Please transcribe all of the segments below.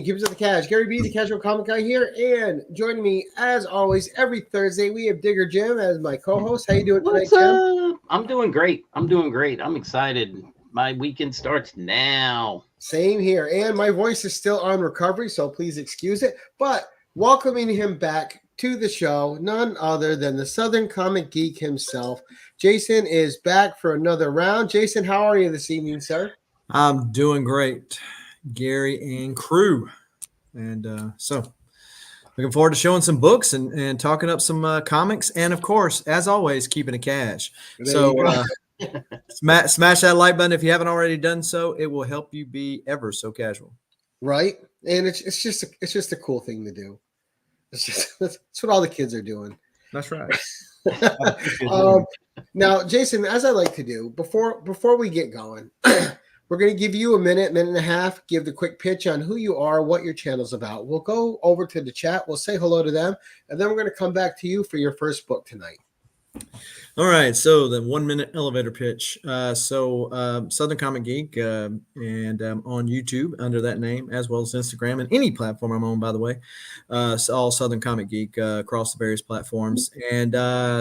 Keep it the cash. Gary B, the casual comic guy here, and joining me as always every Thursday we have Digger Jim as my co-host. How you doing tonight, Jim? I'm doing great. I'm excited. My weekend starts now. Same here, and my voice is still on recovery, so please excuse it. But welcoming him back to the show, none other than the Southern Comic Geek himself. Jason is back for another round. Jason, how are you this evening, sir? I'm doing great, Gary and crew. And so looking forward to showing some books and talking up some comics. And, of course, as always, keeping it cash. Smash that like button if you haven't already done so. It will help you be ever so casual. Right? And it's just a cool thing to do. That's what all the kids are doing. That's right. Now, Jason, as I like to do, before we get going, we're going to give you a minute and a half, give the quick pitch on who you are, what your channel's about. We'll go over to the chat. We'll say hello to them, and then we're going to come back to you for your first book tonight. All right. So the 1 minute elevator pitch. Southern Comic Geek, and on YouTube under that name, as well as Instagram and any platform I'm on, by the way. All Southern Comic Geek across the various platforms. And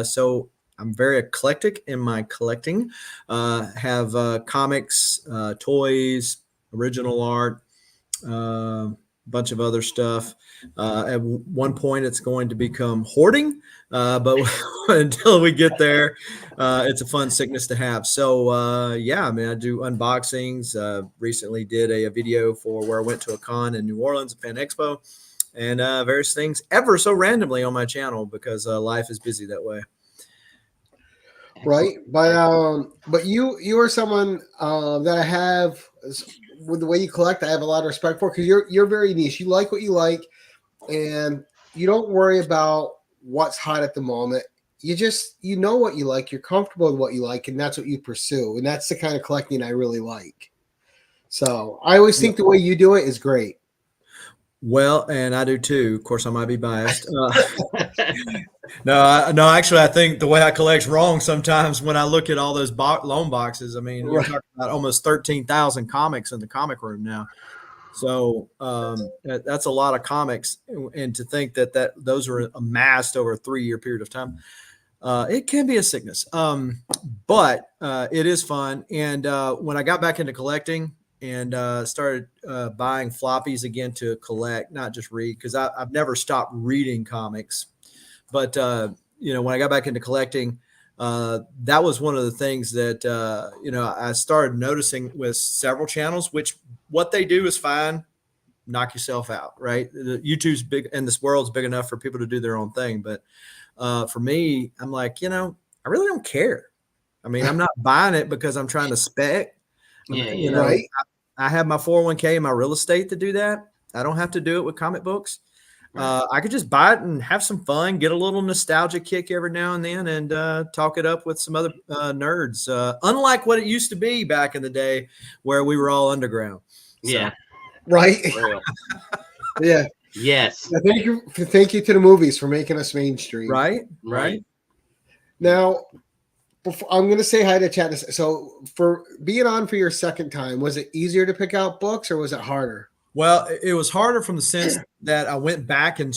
so I'm very eclectic in my collecting. Have comics, toys, original art, bunch of other stuff. At one point, it's going to become hoarding, but until we get there, it's a fun sickness to have. So, I do unboxings. Recently did a video for where I went to a con in New Orleans, a fan expo, and various things ever so randomly on my channel because life is busy that way. Right, but you are someone that I have, with the way you collect, I have a lot of respect for, because you're very niche. You like what you like, and you don't worry about what's hot at the moment. You know what you like. You're comfortable with what you like, and that's what you pursue. And that's the kind of collecting I really like. So I always think the way you do it is great. Well, and I do too. Of course, I might be biased. No, actually, I think the way I collect's wrong sometimes when I look at all those loan boxes. I mean, we're talking about almost 13,000 comics in the comic room now. So that's a lot of comics. And to think that those are amassed over a 3-year period of time, it can be a sickness. But it is fun. And when I got back into collecting, and started buying floppies again to collect, not just read, because I've never stopped reading comics. But, when I got back into collecting, that was one of the things that, I started noticing with several channels, which what they do is fine. Knock yourself out, right? The YouTube's big and this world's big enough for people to do their own thing. But for me, I'm like, I really don't care. I mean, I'm not buying it because I'm trying to spec. Right. I have my 401k and my real estate to do that. I don't have to do it with comic books. I could just buy it and have some fun, get a little nostalgia kick every now and then, and talk it up with some other nerds. Unlike what it used to be back in the day where we were all underground. So. Yeah. Right. Yeah. Yes. Thank you to the movies for making us mainstream. Right. Now, I'm going to say hi to chat. So for being on for your second time, was it easier to pick out books or was it harder? Well, it was harder from the sense that I went back and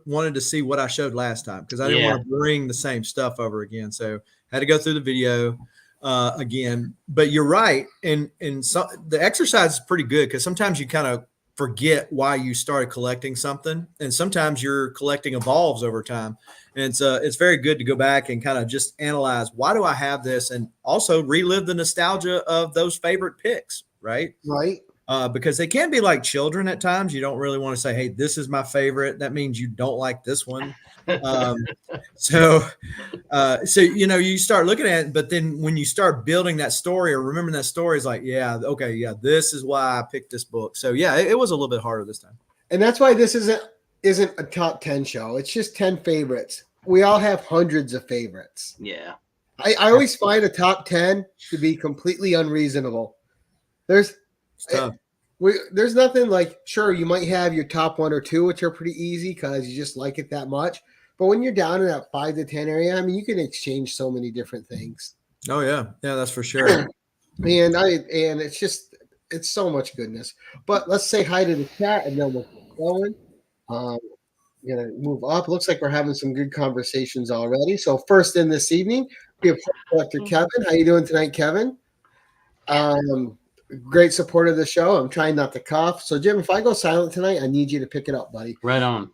wanted to see what I showed last time, because I didn't want to bring the same stuff over again. So I had to go through the video again. But you're right. And so the exercise is pretty good, because sometimes you kind of forget why you started collecting something. And sometimes your collecting evolves over time. And it's very good to go back and kind of just analyze, why do I have this? And also relive the nostalgia of those favorite picks, right? Right. Because they can be like children at times. You don't really want to say, hey, this is my favorite. That means you don't like this one. So you start looking at it, but then when you start building that story or remembering that story, it's like, this is why I picked this book. So it was a little bit harder this time. And that's why this isn't a top 10 show. It's just 10 favorites. We all have hundreds of favorites. Yeah. I always find a top 10 to be completely unreasonable. There's nothing like, sure, you might have your top 1 or 2, which are pretty easy because you just like it that much. But when you're down in that 5 to 10 area, I mean, you can exchange so many different things. Oh yeah, that's for sure. And it's just, it's so much goodness. But let's say hi to the chat, and then we'll keep going. Gonna move up. Looks like we're having some good conversations already. So first in this evening, we have Dr. Kevin. How you doing tonight, Kevin? Great supporter of the show. I'm trying not to cough. So Jim, if I go silent tonight, I need you to pick it up, buddy. Right on.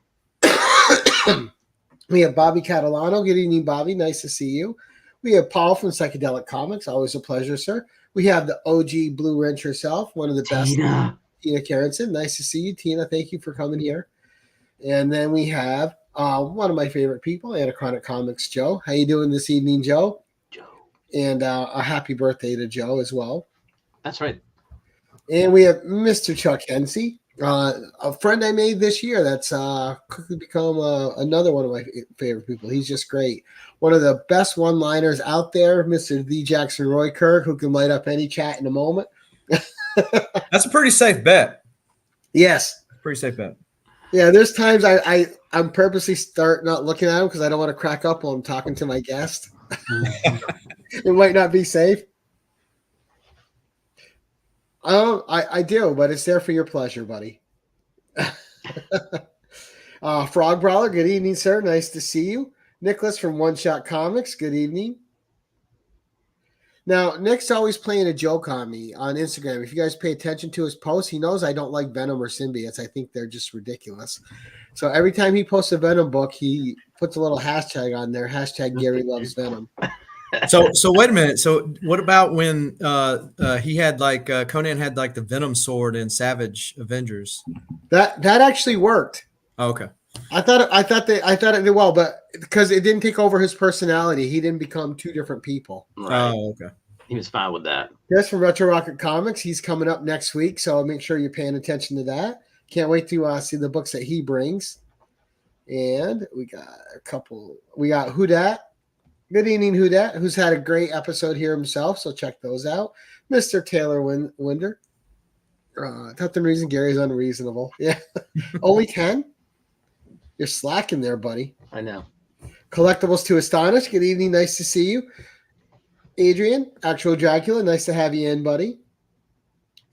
We have Bobby Catalano. Good evening, Bobby. Nice to see you. We have Paul from Psychedelic Comics. Always a pleasure, sir. We have the OG Blue Wrench herself, one of the best. Tina Carrington. Nice to see you, Tina. Thank you for coming here. And then we have one of my favorite people, Anachronic Comics, Joe. How you doing this evening, Joe? Joe. And a happy birthday to Joe as well. That's right. And we have Mr. Chuck Hensey, a friend I made this year that's quickly become another one of my favorite people. He's just great. One of the best one-liners out there, Mr. The Jackson Roy Kirk, who can light up any chat in a moment. That's a pretty safe bet. Yes. Pretty safe bet. Yeah, there's times I'm purposely start not looking at him because I don't want to crack up while I'm talking to my guest. It might not be safe. I do, but it's there for your pleasure, buddy. Frog Brawler, good evening, sir. Nice to see you. Nicholas from One Shot Comics, good evening. Now, Nick's always playing a joke on me on Instagram. If you guys pay attention to his posts, he knows I don't like Venom or symbiotes. I think they're just ridiculous. So every time he posts a Venom book, he puts a little hashtag on there, hashtag Gary loves Venom. So wait a minute. So what about when he had like Conan had like the Venom sword in Savage Avengers? That actually worked. Oh, okay. I thought it did well, but because it didn't take over his personality, he didn't become two different people. Right. Oh, okay. He was fine with that. Chris from Retro Rocket Comics, he's coming up next week, so make sure you're paying attention to that. Can't wait to see the books that he brings. And we got a couple. We got Hudat. Good evening, Hudat, who's had a great episode here himself, so check those out. Mr. Taylor Winder. Nothing reason Gary's unreasonable. Yeah. Only 10? You're slacking there, buddy. I know. Collectibles to Astonish. Good evening. Nice to see you. Adrian, Actual Dracula. Nice to have you in, buddy.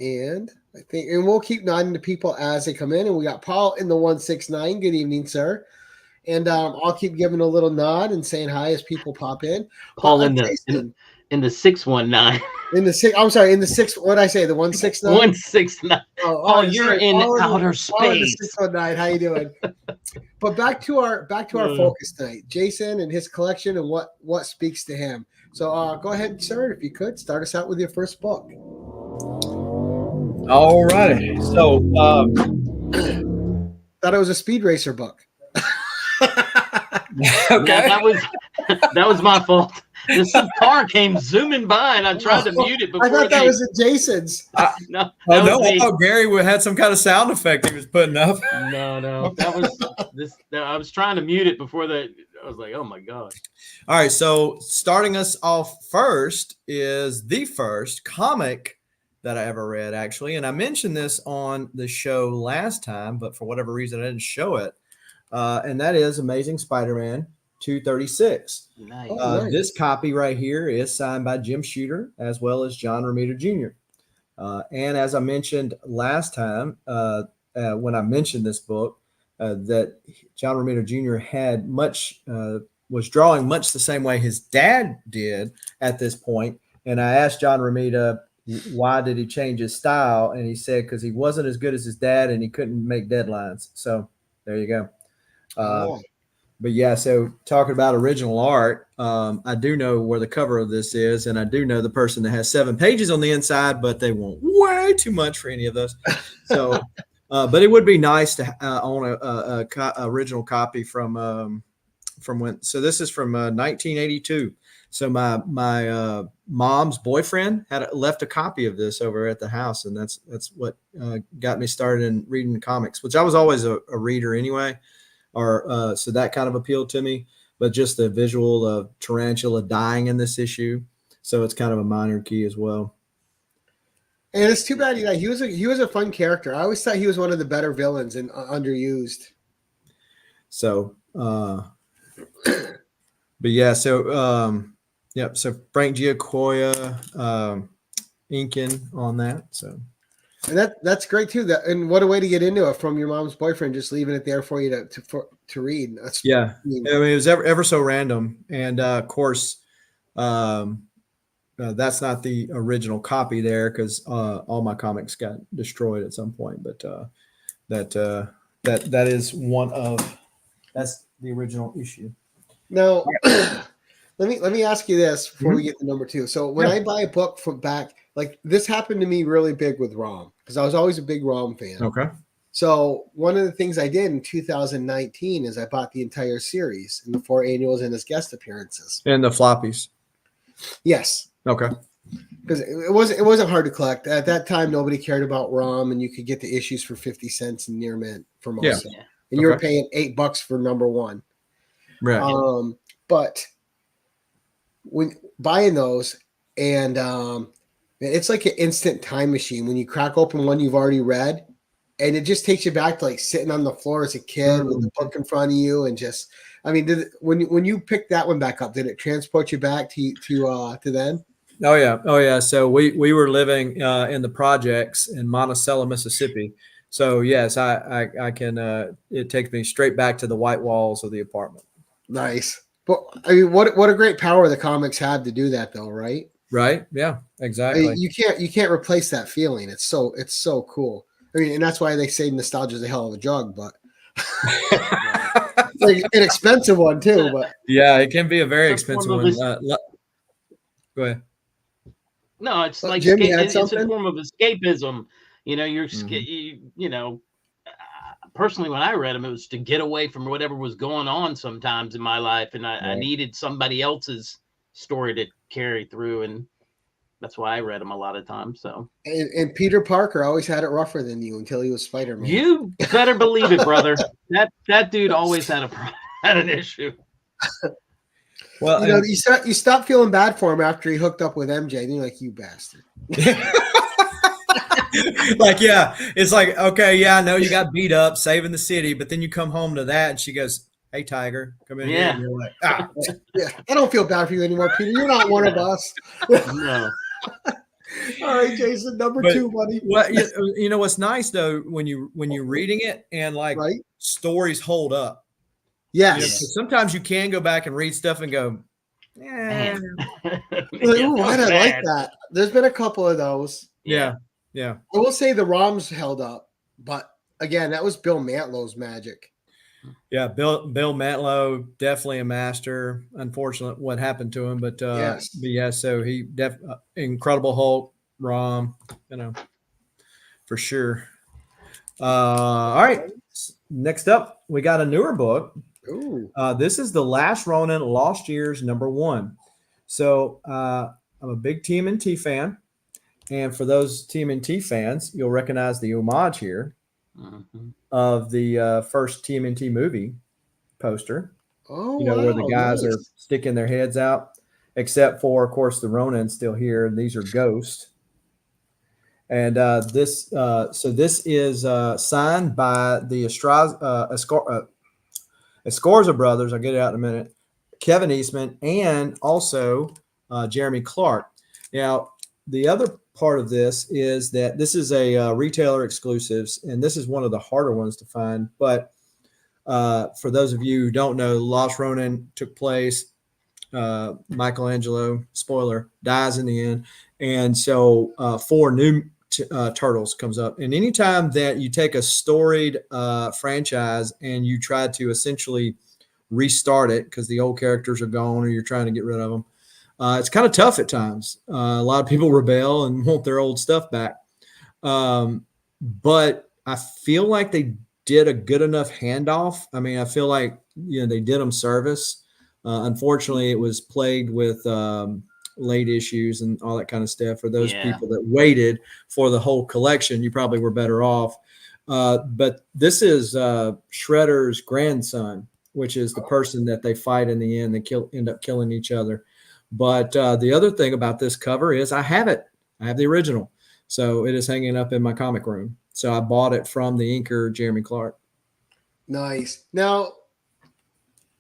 And we'll keep nodding to people as they come in. And we got Paul in the 169. Good evening, sir. And I'll keep giving a little nod and saying hi as people pop in. Paul in the 619. In the six. I'm sorry. In the six. What did I say? The 169. 169. Oh, you're in outer space. 619. How you doing? But back to our focus tonight. Jason and his collection and what speaks to him. So go ahead, sir, if you could start us out with your first book. All righty. So thought it was a Speed Racer book. Okay. That was my fault. Some car came zooming by, and I tried to mute it before. I thought that was at Jason's. I thought Gary had some kind of sound effect he was putting up. No, that was this. I was trying to mute it before I was like, oh my gosh. All right, so starting us off first is the first comic that I ever read, actually, and I mentioned this on the show last time, but for whatever reason I didn't show it, and that is Amazing Spider-Man 236. Nice. Nice. This copy right here is signed by Jim Shooter as well as John Romita Jr. And as I mentioned last time, when I mentioned this book, that John Romita Jr. had was drawing much the same way his dad did at this point. And I asked John Romita, why did he change his style? And he said, because he wasn't as good as his dad and he couldn't make deadlines. So there you go. But yeah, so talking about original art, I do know where the cover of this is, and I do know the person that has 7 pages on the inside, but they want way too much for any of those. So, but it would be nice to own a original copy from when. So this is from 1982. So my mom's boyfriend had left a copy of this over at the house, and that's what got me started in reading comics, which I was always a reader anyway. So that kind of appealed to me, but just the visual of Tarantula dying in this issue. So it's kind of a minor key as well. And it's too bad he was a fun character. I always thought he was one of the better villains and underused. So, but yeah, so so Frank Giacoia inking on that. So And that's great too. And what a way to get into it from your mom's boyfriend, just leaving it there for you to read. That's Yeah. I mean, I mean, it was ever so random. And of course, that's not the original copy there because all my comics got destroyed at some point. But that is that's the original issue. now let me ask you this before we get to number 2. So when Yeah. I buy a book from back, like this happened to me really big with Rom because I was always a big Rom fan. Okay. So one of the things I did in 2019 is I bought the entire series in the 4 annuals and his guest appearances. And the floppies. Yes. Okay. Because it wasn't hard to collect. At that time, nobody cared about ROM, and you could get the issues for 50 cents in near mint for most of them. And you were paying $8 for number 1. Right. But when buying those, and it's like an instant time machine when you crack open one you've already read, and it just takes you back to like sitting on the floor as a kid with the book in front of you, and just, I mean, when you picked that one back up, did it transport you back to then? Oh yeah. So we were living in the projects in Monticello, Mississippi. So yes, I can. It takes me straight back to the white walls of the apartment. Nice. But I mean, what a great power the comics have to do that, though, right? Right. Yeah. Exactly. I mean, you can't replace that feeling. It's so cool. I mean, and that's why they say nostalgia is a hell of a drug, but it's like an expensive one too. But yeah, it can be a very expensive one. Go ahead. No, it's like Jim, it's a form of escapism. You know, you know, personally, when I read them, it was to get away from whatever was going on sometimes in my life, and I needed somebody else's story to carry through, and that's why I read them a lot of times. So, and Peter Parker always had it rougher than you until he was Spider-Man. You better believe it, brother. That dude always had an issue. Well, you know, you stop feeling bad for him after he hooked up with MJ. And you're like, you bastard. Like, yeah, it's like, okay, yeah, I know you got beat up saving the city, but then you come home to that and she goes, hey, Tiger, come in here. And you're like, yeah, I don't feel bad for you anymore, Peter. You're not one of us. No. All right, Jason, number 2, buddy. Well, you know what's nice though when you're reading it and like stories hold up. Yes. You know, sometimes you can go back and read stuff and go, why did I like that? There's been a couple of those. Yeah. I will say the ROMs held up, but again, that was Bill Mantlow's magic. Yeah, Bill Mantlo, definitely a master. Unfortunate what happened to him, but so he Incredible Hulk, ROM, you know, for sure. All right, next up, we got a newer book. Ooh. This is the Last Ronin, Lost Years, #1. So I'm a big TMNT fan, and for those TMNT fans, you'll recognize the homage here. Of the first TMNT movie poster. Oh, you know, where the guys are sticking their heads out, except for, of course, the Ronin's still here, and these are ghosts. And this is signed by the Escorza brothers. I'll get it out in a minute. Kevin Eastman and also Jeremy Clark. Now, the other part of this is that this is a retailer exclusives, and this is one of the harder ones to find. But for those of you who don't know, Last Ronin took place. Michelangelo, spoiler, dies in the end, and so 4 new turtles comes up. And anytime that you take a storied franchise and you try to essentially restart it because the old characters are gone or you're trying to get rid of them, it's kind of tough at times. A lot of people rebel and want their old stuff back. But I feel like they did a good enough handoff. I mean, I feel like, they did them service. Unfortunately, it was plagued with late issues and all that kind of stuff. For those people that waited for the whole collection, you probably were better off. But this is Shredder's grandson, which is the person that they fight in the end. They end up killing each other. But the other thing about this cover is I have it. I have the original. So it is hanging up in my comic room. So I bought it from the inker, Jeremy Clark. Nice. Now,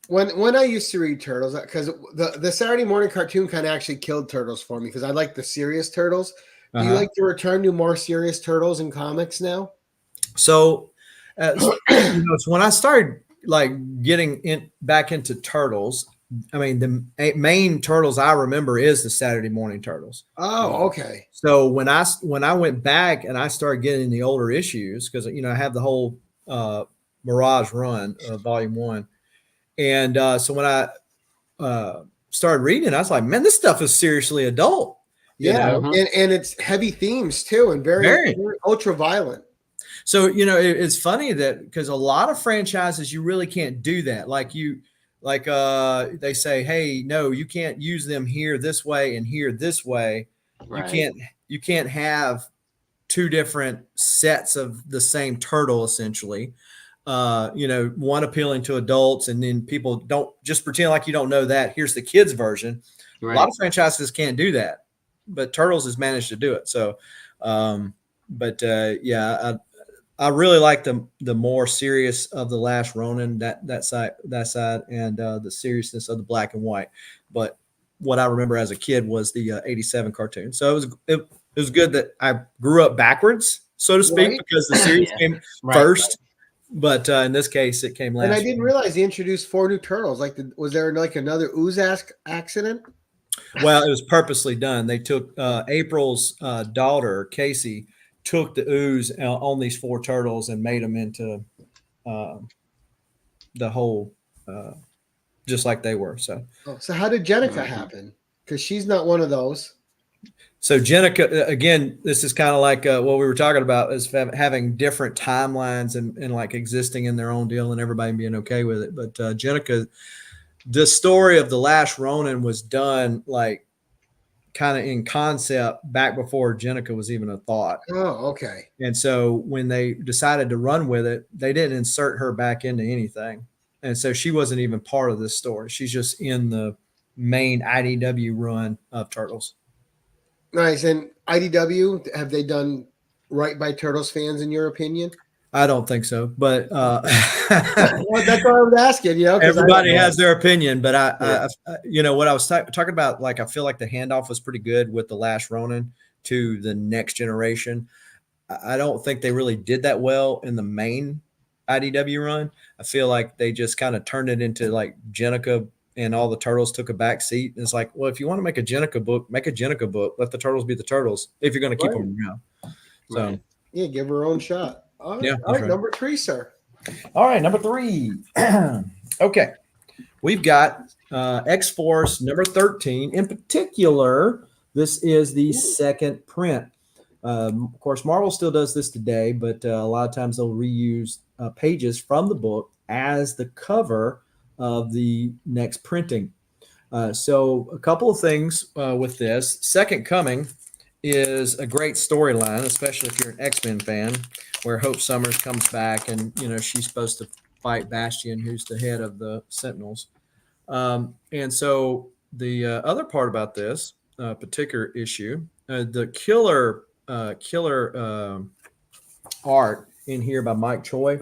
when I used to read Turtles, because the Saturday morning cartoon kind of actually killed Turtles for me because I like the serious Turtles. Do you like to return to more serious turtles in comics now? So, so when I started like getting back into turtles, I mean, the main turtles I remember is the Saturday Morning Turtles. Oh, okay. So when I went back and I started getting the older issues, because I have the whole Mirage run of Volume 1, and so when I started reading it, I was like, man, this stuff is seriously adult. Yeah, and it's heavy themes too, and very ultra violent. So it's funny that because a lot of franchises you really can't do that. Like they say, hey, no, you can't use them here this way and here this way. Right. You can't have two different sets of the same turtle, essentially. One appealing to adults, and then people don't just pretend like you don't know that. Here's the kids version. Right. A lot of franchises can't do that, but Turtles has managed to do it. So, I really like the more serious of the Last Ronin, that side, and the seriousness of the black and white. But what I remember as a kid was the '87 cartoon. So it was good that I grew up backwards, so to speak, because the series came first. But in this case, it came last. And I didn't realize they introduced 4 new turtles. Was there like another ooze accident? Well, it was purposely done. They took April's daughter, Casey, took the ooze on these 4 turtles and made them into the whole, just like they were. So how did Jenica happen? Because she's not one of those. So Jenica, again, this is kind of like what we were talking about, is having different timelines and like existing in their own deal and everybody being okay with it. But Jenica, the story of the Last Ronin was done like kind of in concept back before Jenica was even a thought. Oh, okay. And so when they decided to run with it, they didn't insert her back into anything. And so she wasn't even part of this story. She's just in the main IDW run of Turtles. Nice. And IDW, have they done right by Turtles fans in your opinion? I don't think so, but well, that's what I was asking. Everybody has their opinion, but I what I was talking about, like I feel like the handoff was pretty good with the Last Ronin to the next generation. I don't think they really did that well in the main IDW run. I feel like they just kind of turned it into like Jenica and all the turtles took a back seat. And it's like, well, if you want to make a Jenica book, make a Jenica book. Let the turtles be the turtles if you're going to keep them around. So yeah, give her own shot. All right, right. Number 3, sir. All right, number 3. Okay, we've got X-Force number 13. In particular, this is the second print. Of course, Marvel still does this today, but a lot of times they'll reuse pages from the book as the cover of the next printing. So a couple of things with this. Second Coming is a great storyline, especially if you're an X-Men fan, where Hope Summers comes back and, she's supposed to fight Bastion, who's the head of the Sentinels. And so the other part about this particular issue, the killer art in here by Mike Choi.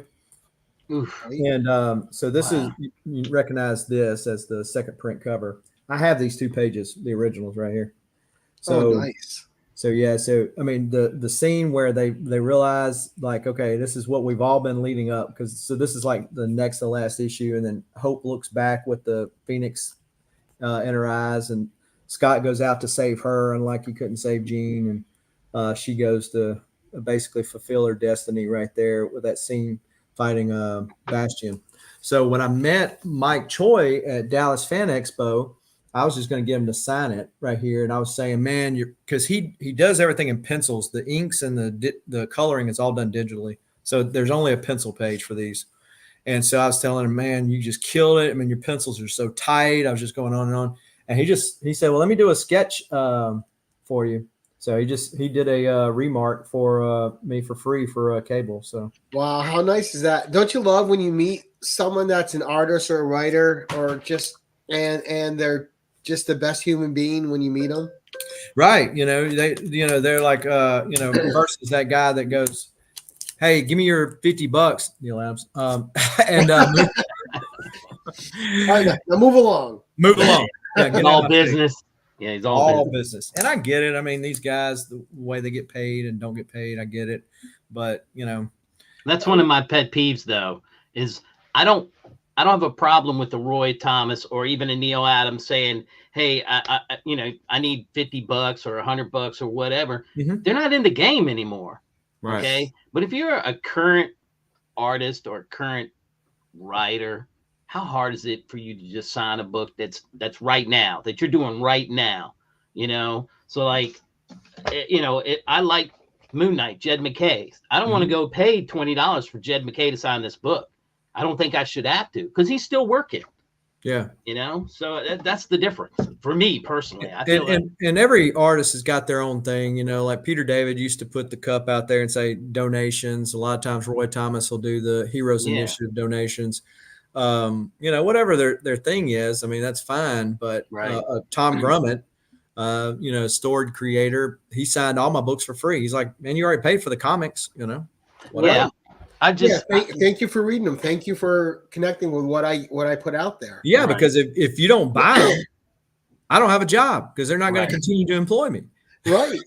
Oof. And so this is, you recognize this as the second print cover. I have these 2 pages, the originals right here. So nice. So yeah, so I mean the scene where they realize like, okay, this is what we've all been leading up, because so this is like the next to last issue, and then Hope looks back with the Phoenix in her eyes, and Scott goes out to save her, and like he couldn't save Jean, and she goes to basically fulfill her destiny right there with that scene fighting Bastion. So when I met Mike Choi at Dallas Fan Expo, I was just going to get him to sign it right here. And I was saying, man, because he does everything in pencils. The inks and the coloring is all done digitally. So there's only a pencil page for these. And so I was telling him, man, you just killed it. I mean, your pencils are so tight. I was just going on and on. And he said, well, let me do a sketch for you. So he did a remark for me for free for cable. So wow, how nice is that? Don't you love when you meet someone that's an artist or a writer, or just and they're just the best human being when you meet them? Right. They're like, versus that guy that goes, hey, give me your $50, Neil Adams. All right, now move along. Move along. Yeah, all business. Yeah, he's all business. And I get it. I mean, these guys, the way they get paid and don't get paid, I get it. But that's one of my pet peeves, though, is I don't have a problem with the Roy Thomas or even a Neil Adams saying, "Hey, I need $50 or $100 or whatever." Mm-hmm. They're not in the game anymore. Right. Okay, but if you're a current artist or current writer, how hard is it for you to just sign a book that's right now, that you're doing right now? So like, I like Moon Knight, Jed McKay. I don't want to go pay $20 for Jed McKay to sign this book. I don't think I should have to, because he's still working. Yeah. So that's the difference for me personally. I feel and every artist has got their own thing, like Peter David used to put the cup out there and say donations. A lot of times Roy Thomas will do the Heroes Initiative donations. Whatever their thing is, I mean, that's fine. But Tom Grummett, Stored creator, he signed all my books for free. He's like, man, you already paid for the comics, whatever. Yeah. Thank you for reading them. Thank you for connecting with what I put out there. Yeah, because if you don't buy them, I don't have a job, because they're not going to continue to employ me. Right.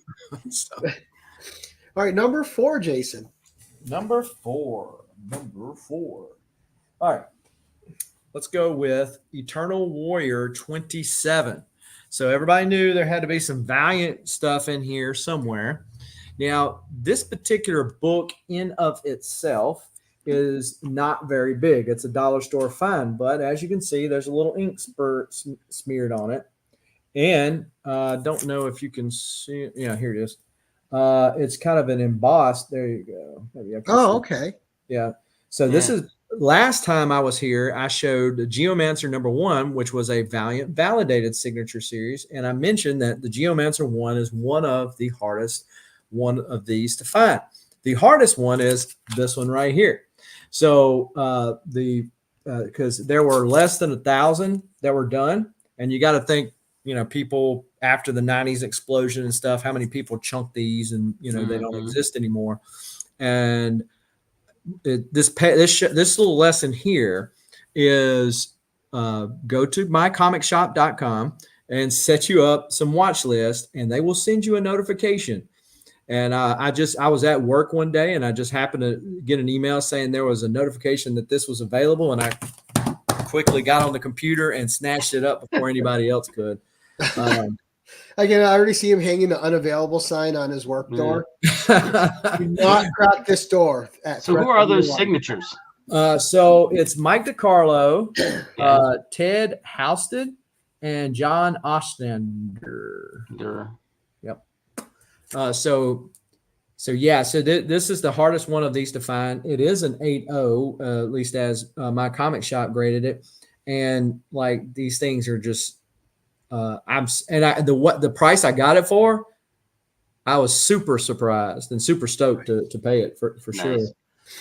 All right, number 4, Jason. Number four. All right. Let's go with Eternal Warrior 27. So everybody knew there had to be some Valiant stuff in here somewhere. Now, this particular book in of itself is not very big. It's a dollar store find, but as you can see, there's a little ink spurt smeared on it. And I don't know if you can see. Yeah, here it is. It's kind of an embossed. There you go. Maybe I can see. Okay. Yeah. So this is, last time I was here, I showed the Geomancer #1, which was a Valiant validated signature series. And I mentioned that the Geomancer 1 is one of the hardest one of these to find. The hardest one is this one right here. So because there were less than 1,000 that were done, and you got to think, people after the 90s explosion and stuff, how many people chunk these and they don't exist anymore. And this little lesson here is go to mycomicshop.com and set you up some watch list, and they will send you a notification. And I was at work one day, and I just happened to get an email saying there was a notification that this was available, and I quickly got on the computer and snatched it up before anybody else could. Again, I already see him hanging the unavailable sign on his work door. Do not crack this door. So who are those signatures? So it's Mike DiCarlo, Ted Houston, and John Ostrander. Yep. So this is the hardest one of these to find. It is an 8.0, at least as my comic shop graded it. And like, these things are just, the price I got it for, I was super surprised and super stoked to pay it for sure.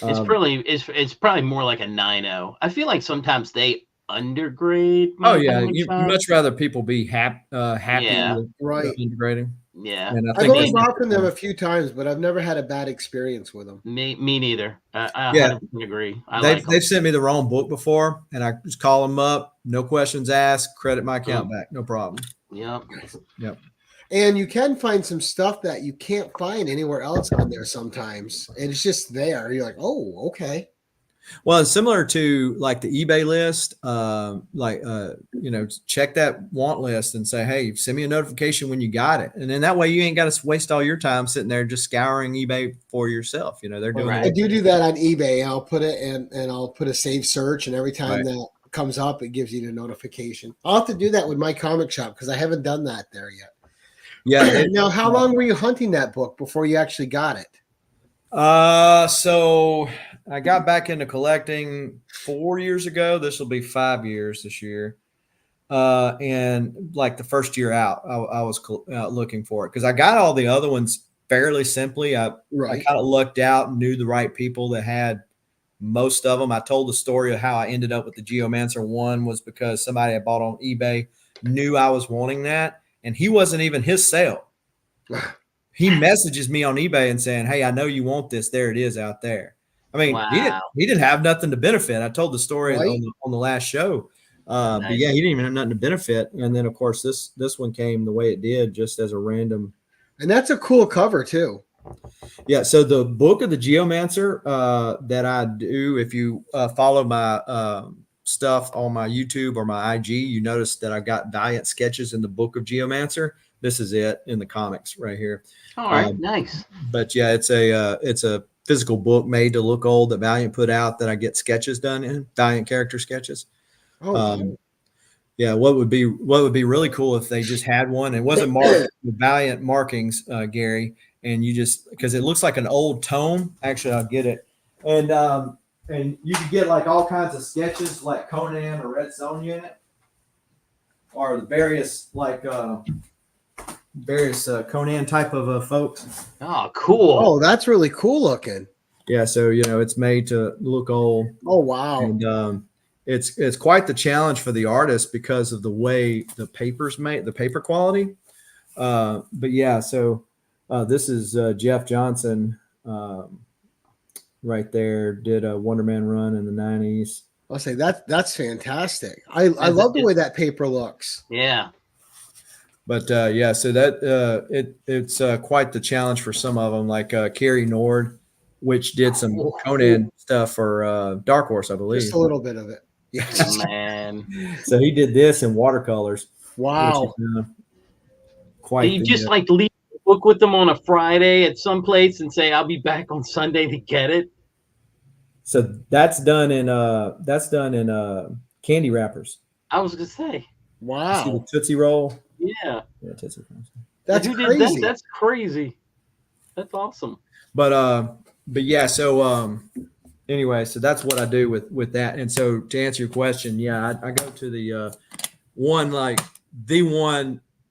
It's probably more like a 9.0. I feel like sometimes they undergrade. You much rather people be happy with integrating. Yeah, and I've only bought from them a few times, but I've never had a bad experience with them. Me neither. I 100% agree. They've sent me the wrong book before, and I just call them up, no questions asked, credit my account back, no problem. Yep. And you can find some stuff that you can't find anywhere else on there sometimes, and it's just there. You're like, oh, okay. Well, and similar to like the eBay list, check that want list and say, hey, send me a notification when you got it. And then that way you ain't got to waste all your time sitting there just scouring eBay for yourself. They're doing I do that on eBay. I'll put it and I'll put a save search, and every time that comes up, it gives you the notification. I'll have to do that with my comic shop because I haven't done that there yet. Yeah. Now, how long were you hunting that book before you actually got it? So I got back into collecting 4 years ago. This will be 5 years this year. And like the first year out, I was looking for it because I got all the other ones fairly simply. I kind of lucked out and knew the right people that had most of them. I told the story of how I ended up with the Geomancer 1 was because somebody I bought on eBay knew I was wanting that, and he wasn't even his sale. He messages me on eBay and saying, hey, I know you want this. There it is out there. I mean, he didn't have nothing to benefit. I told the story on the last show, But yeah, he didn't even have nothing to benefit. And then of course this one came the way it did, just as a random. And that's a cool cover too. Yeah. So the book of the Geomancer that I do, if you follow my stuff on my YouTube or my IG, you notice that I got Valiant sketches in the book of Geomancer. This is it in the comics right here. All right, nice. But yeah, it's a physical book made to look old that Valiant put out that I get sketches done in, Valiant character sketches. Oh, yeah, what would be really cool if they just had one. It wasn't marked with Valiant markings, Gary, and you just, because it looks like an old tome. Actually, I'll get it, and you could get like all kinds of sketches like Conan or Red Sonja in it, or the various Conan type of folks. Oh, cool. Oh, that's really cool looking. Yeah, so it's made to look old. Oh, wow. And it's quite the challenge for the artist because of the way the paper's made, the paper quality. But yeah, so this is Jeff Johnson right there, did a Wonderman run in the 90s. I'll say that's fantastic. I love the way that paper looks. Yeah. But yeah, so that it's quite the challenge for some of them, like Kerry Nord, which did some Conan stuff for Dark Horse, I believe. Just a little bit of it. Yeah. Man. So he did this in watercolors. Wow. Quite. You just like leave the book with them on a Friday at some place and say, "I'll be back on Sunday to get it." So that's done in candy wrappers. I was gonna say. Wow. See the Tootsie Roll. Yeah. Tootsie Roll. That's Who crazy. did that? That's crazy. That's awesome. But yeah, so anyway, so that's what I do with that. And so to answer your question, yeah, I go to the one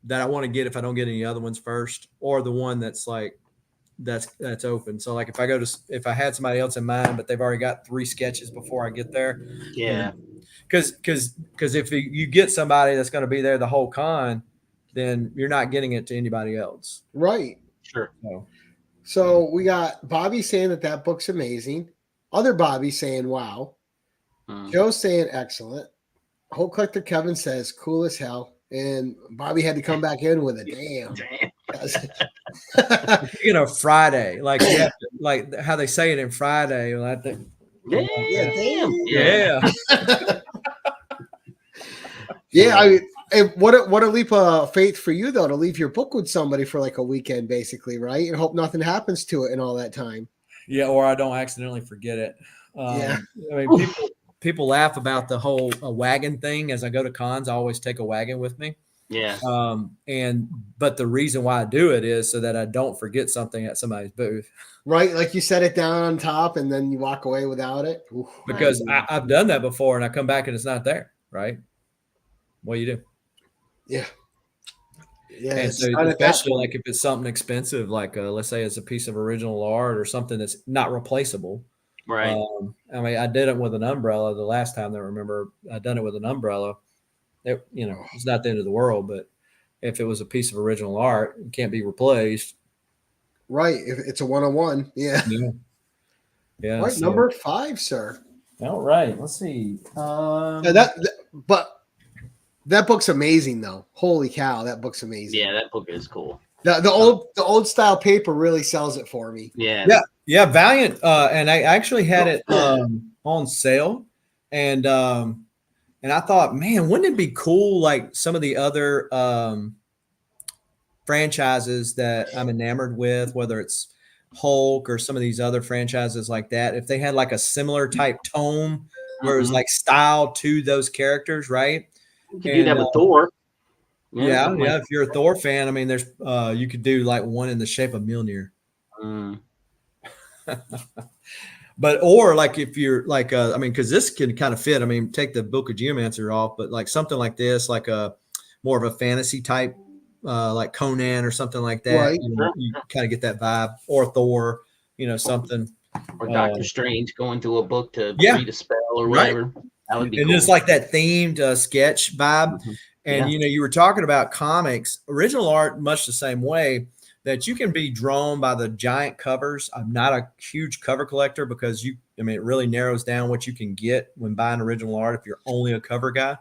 that I want to get if I don't get any other ones first, or the one that's like that's open. So like if I had somebody else in mind, but they've already got 3 sketches before I get there. Yeah. Because if you get somebody that's going to be there the whole con, then you're not getting it to anybody else. Right. Sure. So we got Bobby saying that book's amazing. Other Bobby saying, wow. Joe saying excellent. Whole Collector Kevin says cool as hell. And Bobby had to come back in with a damn. Speaking of Friday, like like how they say it in Friday, like Yeah. Yeah, what a leap of faith for you though, to leave your book with somebody for like a weekend, basically, right? And hope nothing happens to it in all that time. Yeah, or I don't accidentally forget it. Yeah, I mean, people laugh about the whole wagon thing. As I go to cons, I always take a wagon with me. Yeah. But the reason why I do it is so that I don't forget something at somebody's booth. Right, like you set it down on top and then you walk away without it. Oof. Because I've done that before, and I come back and it's not there. Right? What do you do? Yeah. Yeah. And so especially like if it's something expensive, like let's say it's a piece of original art or something that's not replaceable. Right. I mean, I did it with an umbrella the last time that I remember. I done it with an umbrella. It, it's not the end of the world, but if it was a piece of original art, it can't be replaced. Right. If it's a 101. Yeah. Yeah. Right. So, number 5, sir. All right. Let's see. But that book's amazing, though. Holy cow, that book's amazing. Yeah, that book is cool. The old style paper really sells it for me. Yeah. Yeah. Valiant, and I actually had it on sale, and I thought, man, wouldn't it be cool, like some of the other franchises that I'm enamored with, whether it's Hulk or some of these other franchises like that, if they had like a similar type tome where it was like style to those characters, right? You could do that with Thor. Yeah. If you're a Thor fan, I mean, there's you could do like one in the shape of Mjolnir. But or like if you're like I mean, because this can kind of fit. I mean, take the Book of Geomancer off, but like something like this, like a more of a fantasy type, like Conan or something like that. Right. You kind of get that vibe, or Thor, something. Or Doctor Strange going through a book to read a spell or whatever. Right. That would be and cool. It's like that themed sketch vibe. And you were talking about comics, original art, much the same way. That you can be drawn by the giant covers. I'm not a huge cover collector because it really narrows down what you can get when buying original art if you're only a cover guy.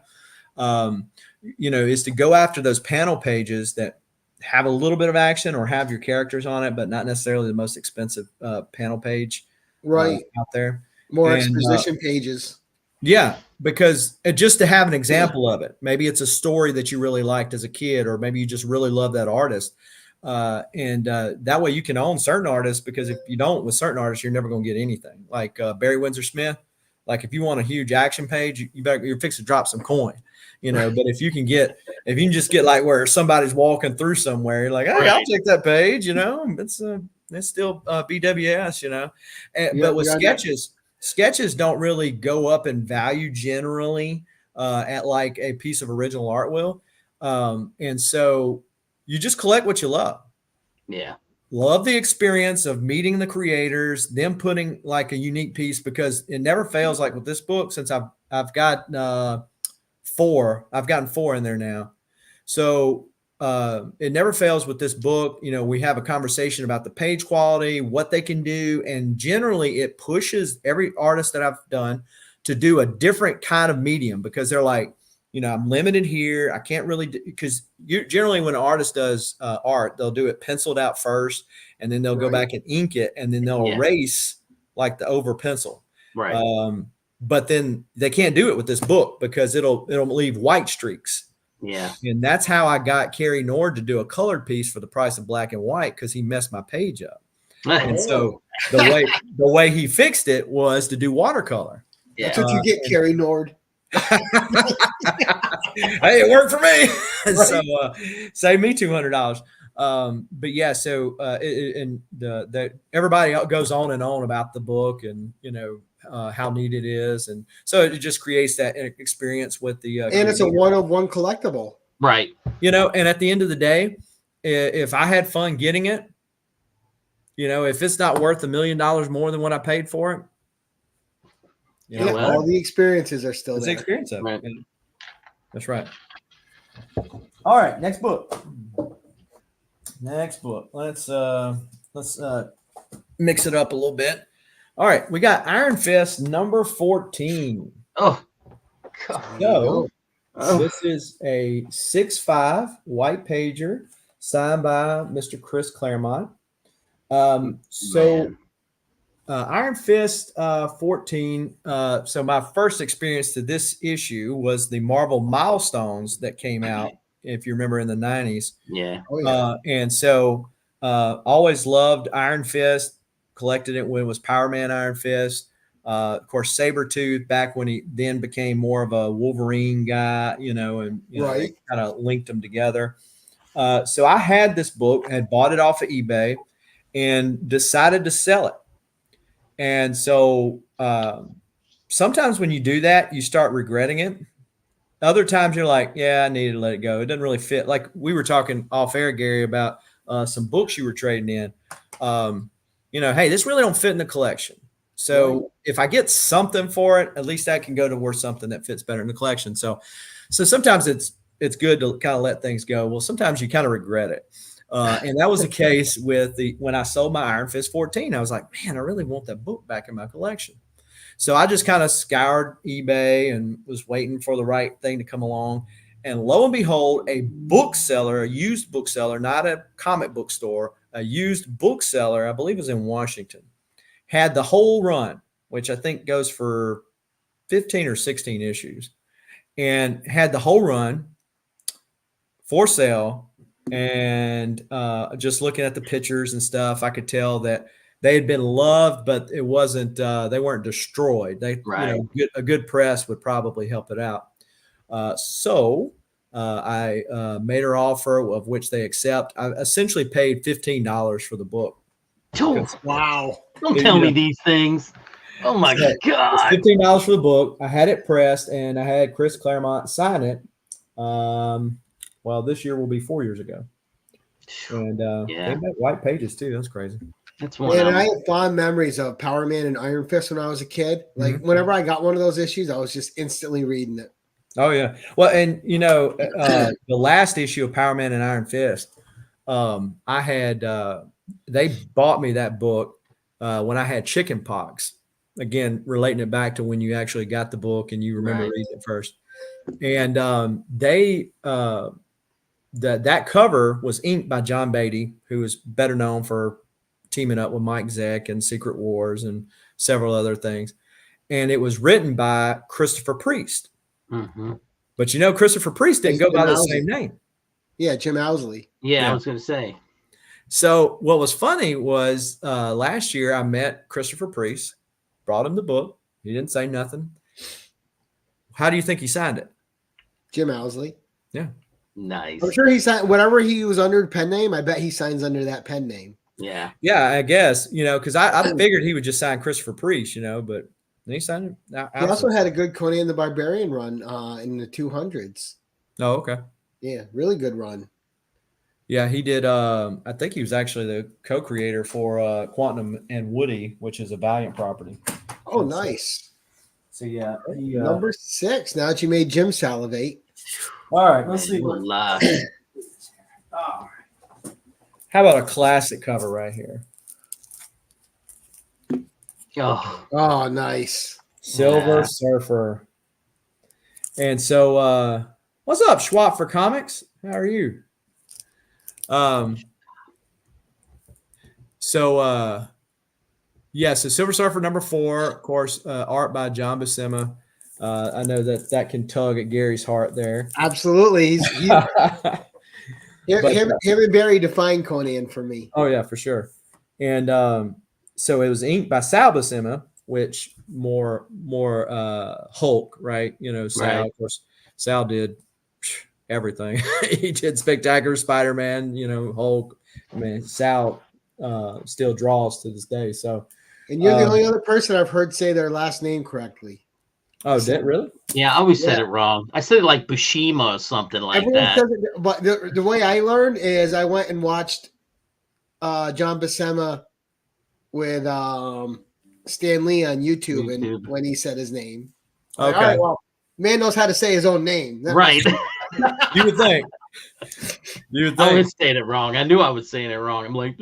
is to go after those panel pages that have a little bit of action or have your characters on it, but not necessarily the most expensive panel page out there. More exposition pages. Yeah, because just to have an example of it, maybe it's a story that you really liked as a kid, or maybe you just really love that artist. And that way you can own certain artists, because if you don't with certain artists, you're never going to get anything. Like Barry Windsor Smith. Like if you want a huge action page, you're fixing to drop some coin, But if you can just get like where somebody's walking through somewhere, you're like, hey, I'll take that page. It's still BWS. But with sketches don't really go up in value generally at like a piece of original art will, and so you just collect what you love. Yeah. Love the experience of meeting the creators, them putting like a unique piece, because it never fails. Like with this book, since I've got I've gotten 4 in there now. So it never fails with this book. We have a conversation about the page quality, what they can do. And generally it pushes every artist that I've done to do a different kind of medium, because they're like, I'm limited here. I can't really because generally when an artist does art, they'll do it penciled out first, and then they'll go back and ink it, and then they'll erase like the over pencil. Right. But then they can't do it with this book because it'll leave white streaks. Yeah. And that's how I got Kerry Nord to do a colored piece for the price of black and white, because he messed my page up. And so the way he fixed it was to do watercolor. Yeah. That's what you get, Kerry Nord. Hey, it worked for me. Right. So save me $200. But yeah, so everybody goes on and on about the book, and how neat it is, and so it just creates that experience with the and it's a one-of-one collectible, right? And at the end of the day, if I had fun getting it, if it's not worth $1 million more than what I paid for it. All the experiences are still there. The experience of it. Right. That's right. All right, next book. Let's mix it up a little bit. All right, we got Iron Fist number 14. Oh, God. So this is a 6.5 white pager signed by Mr. Chris Claremont. Iron Fist 14. So my first experience to this issue was the Marvel Milestones that came out, if you remember, in the 90s. Yeah. Oh, yeah. And so always loved Iron Fist, collected it when it was Power Man Iron Fist. Of course, Sabretooth back when he then became more of a Wolverine guy, and they kind of linked them together. So I had this book, had bought it off of eBay, and decided to sell it. And so sometimes when you do that, you start regretting it. Other times you're like, yeah, I needed to let it go. It doesn't really fit. Like we were talking off air, Gary, about some books you were trading in. Hey, this really don't fit in the collection. So if I get something for it, at least I can go to worth something that fits better in the collection. So sometimes it's good to kind of let things go. Well, sometimes you kind of regret it. And that was the case with when I sold my Iron Fist 14. I was like, man, I really want that book back in my collection. So I just kind of scoured eBay and was waiting for the right thing to come along. And lo and behold, a bookseller, a used bookseller, not a comic book store, a used bookseller, I believe it was in Washington, had the whole run, which I think goes for 15 or 16 issues, and had the whole run for sale. And just looking at the pictures and stuff, I could tell that they had been loved, but it wasn't. They weren't destroyed. A good press would probably help it out. So I made her offer, of which they accept. I essentially paid $15 for the book. Oh, wow! Don't tell me these things. Oh my God! $15 for the book. I had it pressed, and I had Chris Claremont sign it. Well, this year will be 4 years ago. And they made white pages too. That's crazy. That's one. And I have fond memories of Power Man and Iron Fist when I was a kid. Like whenever I got one of those issues, I was just instantly reading it. Oh yeah. Well, and the last issue of Power Man and Iron Fist, I had they bought me that book when I had chicken pox. again, relating it back to when you actually got the book and you remember reading it first. And that cover was inked by John Beatty, who is better known for teaming up with Mike Zeck and Secret Wars and several other things. And it was written by Christopher Priest. Mm-hmm. But Christopher Priest didn't go by the same name. Yeah, Jim Owsley. Yeah, I was going to say. So what was funny was last year I met Christopher Priest, brought him the book. He didn't say nothing. How do you think he signed it? Jim Owsley. Yeah. Nice. I'm sure he signed whatever he was under pen name. I bet he signs under that pen name. Yeah. Yeah, I guess, because I figured he would just sign Christopher Priest, but he signed it. He also had a good Conan the Barbarian run in the 200s. Oh, okay. Yeah, really good run. Yeah, he did. I think he was actually the co-creator for Quantum and Woody, which is a Valiant property. Oh, nice. So yeah. Number 6. Now that you made Jim salivate. All right, let's see. How about a classic cover right here? Oh, nice. Silver Surfer. And so, what's up, Schwab for Comics? How are you? So Silver Surfer number 4, of course, art by John Buscema. I know that can tug at Gary's heart there. Absolutely. Him and Barry define Conan for me. Oh yeah, for sure. And so it was inked by Sal Buscema, which more Hulk, right? Sal, right. Of course, Sal did everything. He did Spectacular Spider-Man, Hulk. I mean, Sal still draws to this day. So, and you're the only other person I've heard say their last name correctly. Oh, did really? Yeah, I always said it wrong. I said it like Bushima or something like that. Says it, but the way I learned is I went and watched John Buscema with Stan Lee on YouTube. And when he said his name. Okay. Like, all right, well, man knows how to say his own name. Right. You would think. I was saying it wrong. I knew I was saying it wrong. I'm like,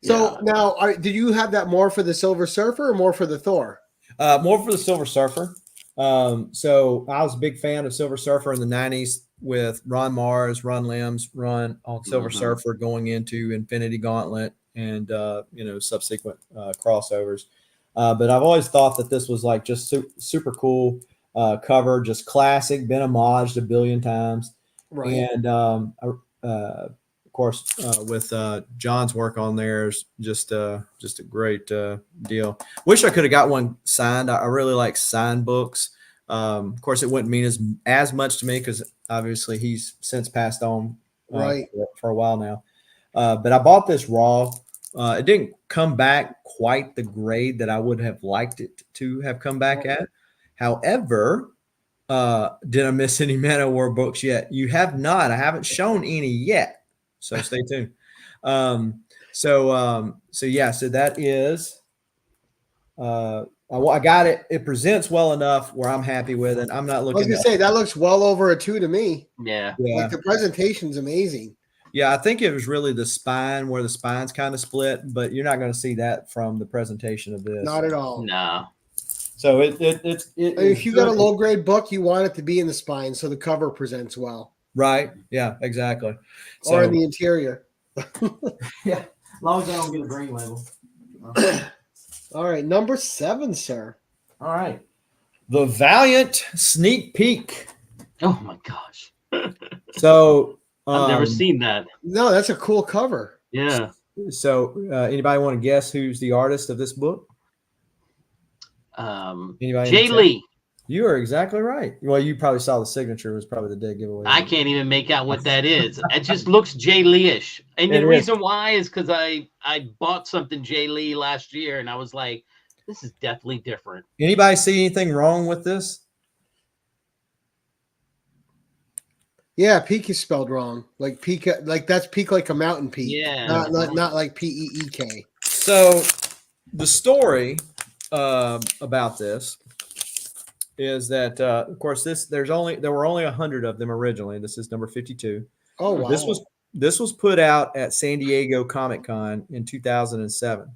so now, did you have that more for the Silver Surfer or more for the Thor? More for the Silver Surfer. So I was a big fan of Silver Surfer in the 90s with Ron Mars, Ron Lim's run on Silver Surfer going into Infinity Gauntlet and, subsequent crossovers. But I've always thought that this was like just super cool cover, just classic, been homaged a billion times. Right. And, of course, with John's work on there is just a great deal. Wish I could have got one signed. I really like signed books. Of course, it wouldn't mean as much to me because obviously he's since passed on for a while now. But I bought this raw. It didn't come back quite the grade that I would have liked it to have come back at. However, did I miss any Man of War books yet? You have not. I haven't shown any yet. So stay tuned. So that is, I got it. It presents well enough where I'm happy with it. I'm not looking. I was gonna say that looks well over a 2 to me. Yeah. Like the presentation's amazing. Yeah, I think it was really the spine where the spine's kind of split, but you're not going to see that from the presentation of this. Not at all. No. So if you got a low grade book, you want it to be in the spine so the cover presents well. Right. Yeah, exactly. Or in the interior. Yeah. As long as I don't get a green label. All right. Number 7, sir. All right. The Valiant Sneak Peek. Oh my gosh. So I've never seen that. No, that's a cool cover. Yeah. So anybody want to guess who's the artist of this book? Jay Lee. You are exactly right. Well, you probably saw the signature was probably the dead giveaway. I can't even make out what that is. It just looks Jay Lee-ish. And the reason why is because I bought something Jay Lee last year and I was like, this is definitely different. Anybody see anything wrong with this? Yeah, peak is spelled wrong. Like peak, like that's peak like a mountain peak. Yeah. Not like P-E-E-K. So the story about this is that of course there were only 100 of them originally. This is number 52. Oh wow. This was put out at San Diego Comic-Con in 2007.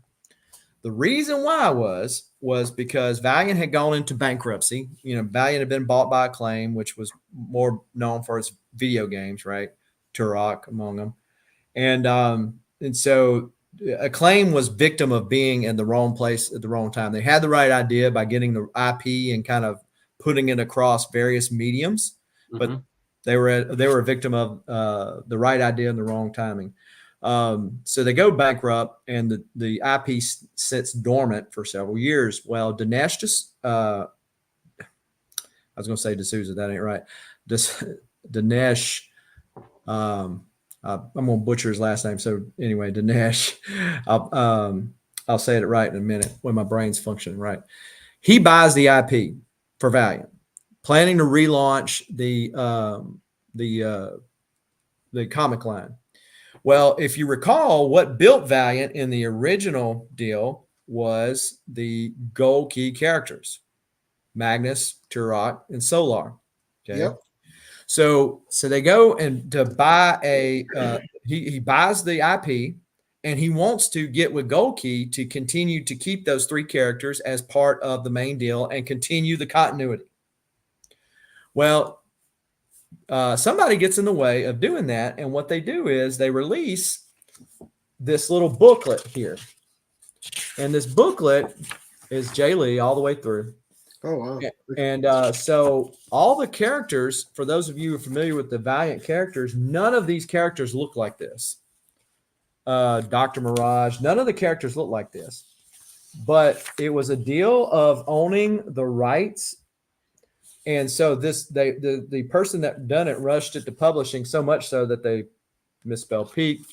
The reason why was because Valiant had gone into bankruptcy. Valiant had been bought by Acclaim, which was more known for its video games, right? Turok among them. And so Acclaim was victim of being in the wrong place at the wrong time. They had the right idea by getting the IP and kind of putting it across various mediums, but they were a victim of the right idea and the wrong timing. So they go bankrupt, and the IP sits dormant for several years. Well, Dinesh I was going to say D'Souza, that ain't right. Dinesh, I'm going to butcher his last name. So anyway, Dinesh, I'll say it right in a minute when my brain's functioning right. He buys the IP for Valiant, planning to relaunch the comic line. Well, if you recall, what built Valiant in the original deal was the gold key characters, Magnus, Turok, and Solar. Okay. Yep. So they go and to buy he buys the IP, and he wants to get with Gold Key to continue to keep those three characters as part of the main deal and continue the continuity. Well, somebody gets in the way of doing that, and what they do is they release this little booklet here, and this booklet is Jay Lee all the way through. Oh wow! And so all the characters, for those of you who are familiar with the Valiant characters, none of these characters look like this. Dr. Mirage, none of the characters look like this, but it was a deal of owning the rights. And so the person that done it rushed it to publishing, so much so that they misspelled Pete,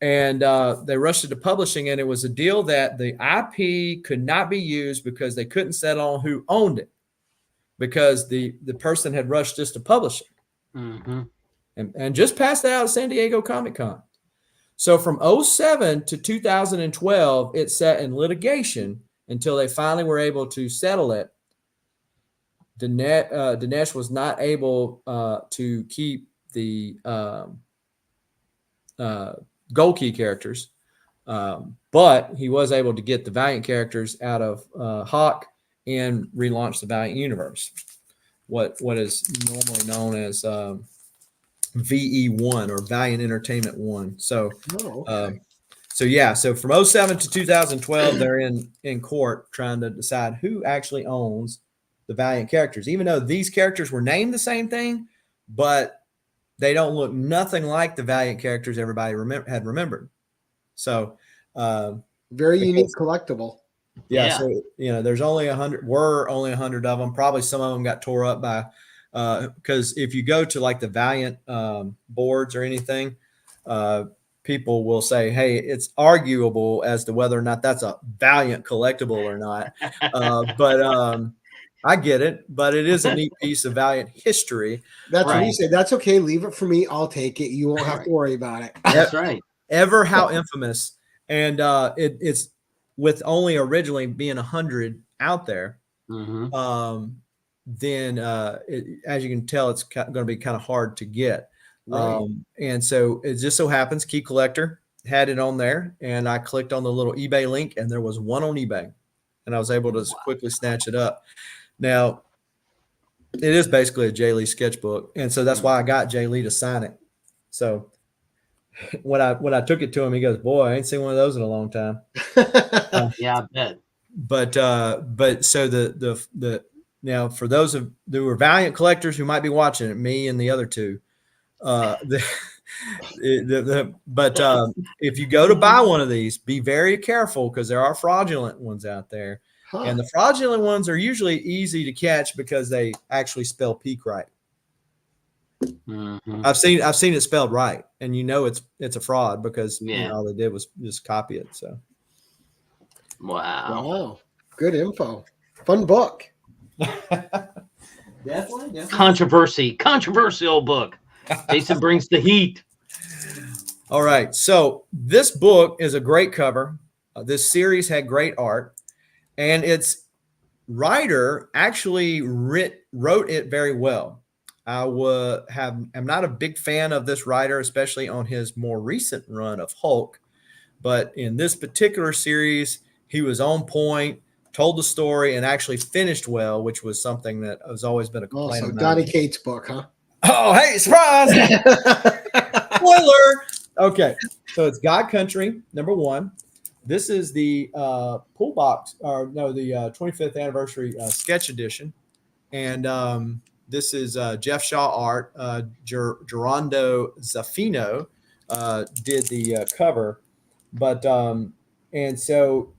and they rushed it to publishing, and it was a deal that the IP could not be used because they couldn't settle on who owned it, because the person had rushed this to publishing, and just passed that out at San Diego Comic-Con. So from 2007 to 2012, it sat in litigation until they finally were able to settle it. Dinesh was not able to keep the Gold Key characters, but he was able to get the Valiant characters out of Hawk and relaunch the Valiant universe, what is normally known as VE1 or Valiant Entertainment 1. So, so from 2007 to 2012, they're in court trying to decide who actually owns the Valiant characters, even though these characters were named the same thing, but they don't look nothing like the Valiant characters everybody had remembered. So very unique collectible. Yeah. So, there's only 100, were only 100 of them. Probably some of them got tore up by, because if you go to like the Valiant boards or anything, people will say, hey, it's arguable as to whether or not that's a Valiant collectible or not. But I get it, but it is a neat piece of Valiant history. That's what you say. That's okay. Leave it for me. I'll take it. You won't have to worry about it. That's right. Ever how infamous. And it's with only originally being 100 out there. Then as you can tell, it's going to be kind of hard to get. Right. And so it just so happens Key Collector had it on there, and I clicked on the little eBay link, and there was one on eBay, and I was able to quickly snatch it up. Now, it is basically a Jay Lee sketchbook, and so that's why I got Jay Lee to sign it. So when I took it to him, he goes, "Boy, I ain't seen one of those in a long time." Yeah, I bet. But so the now for those of who are Valiant collectors who might be watching it, me and the other two, if you go to buy one of these, be very careful because there are fraudulent ones out there. And the fraudulent ones are usually easy to catch because they actually spell peak right. I've seen it spelled right, and it's a fraud because all they did was just copy it. So, wow, good info, fun book. Definitely. Controversial book. Jason brings the heat. All right, so this book is a great cover. This series had great art. And its writer actually wrote it very well. I'm not a big fan of this writer, especially on his more recent run of Hulk. But in this particular series, he was on point, told the story, and actually finished well, which was something that has always been a complaint. Also, Donny Cates' book, huh? Oh, hey, surprise! Spoiler. Okay, so it's God Country, number 1. This is the pool box, or no, the 25th anniversary sketch edition, and this is Jeff Shaw art. Gerondo Zaffino did the cover, but and so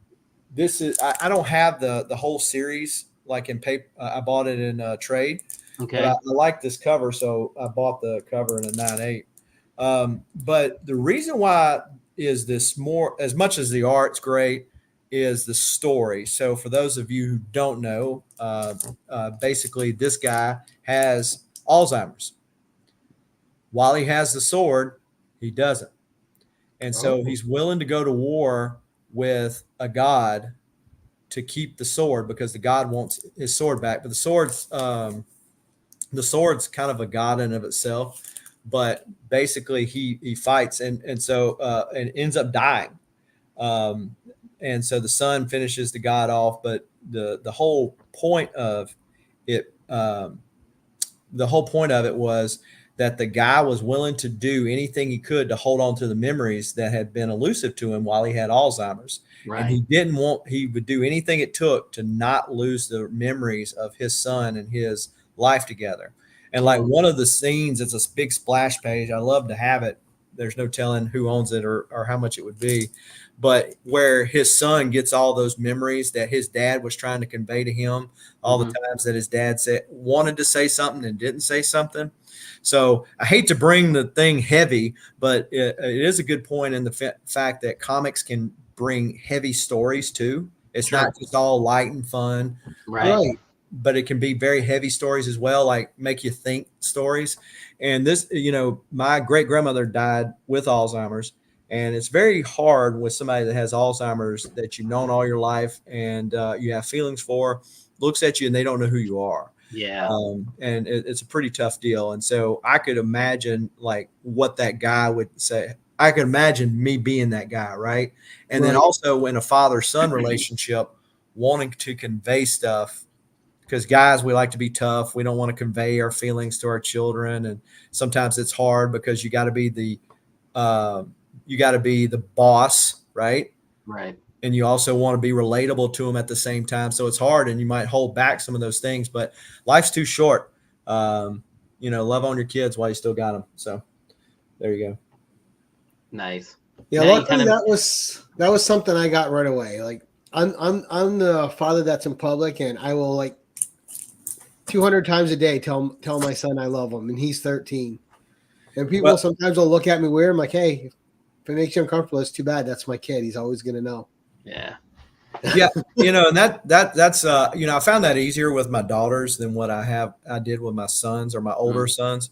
this is I don't have the whole series like in paper. I bought it in trade. Okay. But I like this cover, so I bought the cover in a 9/8. But the reason why is this more, as much as the art's great, is the story. So for those of you who don't know, basically this guy has Alzheimer's. While he has the sword, he doesn't. And so he's willing to go to war with a god to keep the sword because the god wants his sword back. But the sword's kind of a god in of itself, but basically he fights and so and ends up dying. And so the son finishes the god off, but the whole point of it, was that the guy was willing to do anything he could to hold on to the memories that had been elusive to him while he had Alzheimer's. Right. And he would do anything it took to not lose the memories of his son and his life together. And like one of the scenes, it's a big splash page. I love to have it. There's no telling who owns it or how much it would be, but where his son gets all those memories that his dad was trying to convey to him, all the times that his dad wanted to say something and didn't say something. So I hate to bring the thing heavy, but it is a good point in the fact that comics can bring heavy stories too. It's not just all light and fun. Right. But it can be very heavy stories as well, like make you think stories. And this, my great grandmother died with Alzheimer's, and it's very hard with somebody that has Alzheimer's that you've known all your life and you have feelings for, looks at you and they don't know who you are. Yeah. And it's a pretty tough deal. And so I could imagine like what that guy would say. I could imagine me being that guy. Right. And then also in a father-son relationship, wanting to convey stuff, because guys, we like to be tough. We don't want to convey our feelings to our children. And sometimes it's hard because you got to be the boss. Right. Right. And you also want to be relatable to them at the same time. So it's hard and you might hold back some of those things, but life's too short. Love on your kids while you still got them. So there you go. Nice. Yeah. Luckily that was something I got right away. Like I'm the father that's in public, and I will like 200 times a day tell my son I love him, and he's 13. And people sometimes will look at me weird. I'm like, hey, if it makes you uncomfortable, it's too bad. That's my kid. He's always going to know. Yeah. Yeah. And that's I found that easier with my daughters than what I did with my sons or my older sons.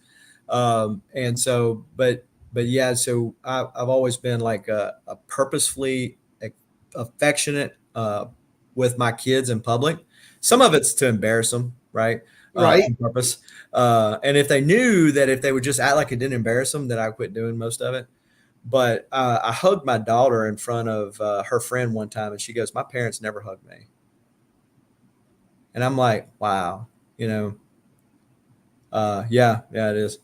And so, but yeah, so I've always been like a purposefully affectionate with my kids in public. Some of it's to embarrass them. Right. On purpose. And if they knew that if they would just act like it didn't embarrass them, that I quit doing most of it. But I hugged my daughter in front of her friend one time, and she goes, "My parents never hugged me." And I'm like, wow, yeah, it is.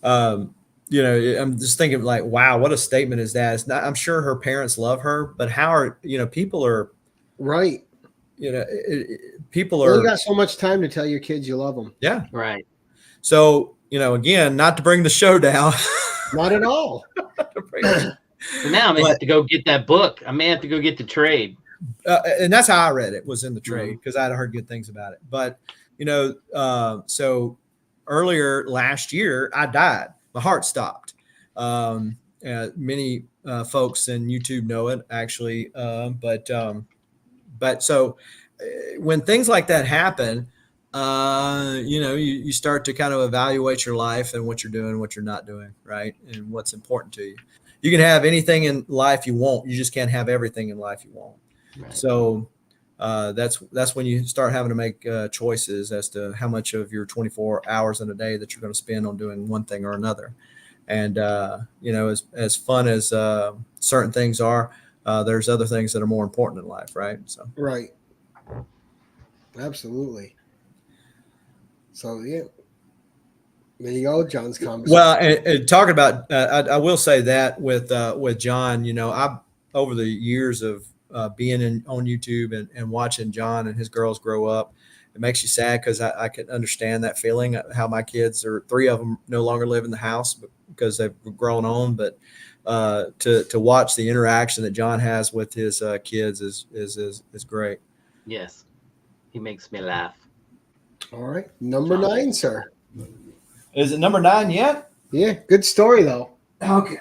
I'm just thinking like, wow, what a statement is that? It's not, I'm sure her parents love her, but how are, people are right. People are. You got so much time to tell your kids you love them. Yeah. Right. So, again, not to bring the show down. Not at all. So now I may have to go get that book. I may have to go get the trade. And that's how I read it, was in the trade, because I had heard good things about it. But, so earlier last year, I died. My heart stopped. Many folks in YouTube know it, actually. But so when things like that happen, you start to kind of evaluate your life and what you're doing, what you're not doing, right? And what's important to you. You can have anything in life you want. You just can't have everything in life you want. Right. So that's when you start having to make choices as to how much of your 24 hours in a day that you're going to spend on doing one thing or another. And, as fun as certain things are, there's other things that are more important in life, right? So right, absolutely. So yeah, there you go, John's conversation. well, and talking about, I will say that with John, I over the years of being on YouTube and watching John and his girls grow up, it makes you sad because I can understand that feeling. How my kids, or 3 of them, no longer live in the house because they've grown on. But to watch the interaction that John has with his kids is great. Yes, he makes me laugh. All right, number 9, sir. Is it number 9 yet? Yeah, good story though. Okay.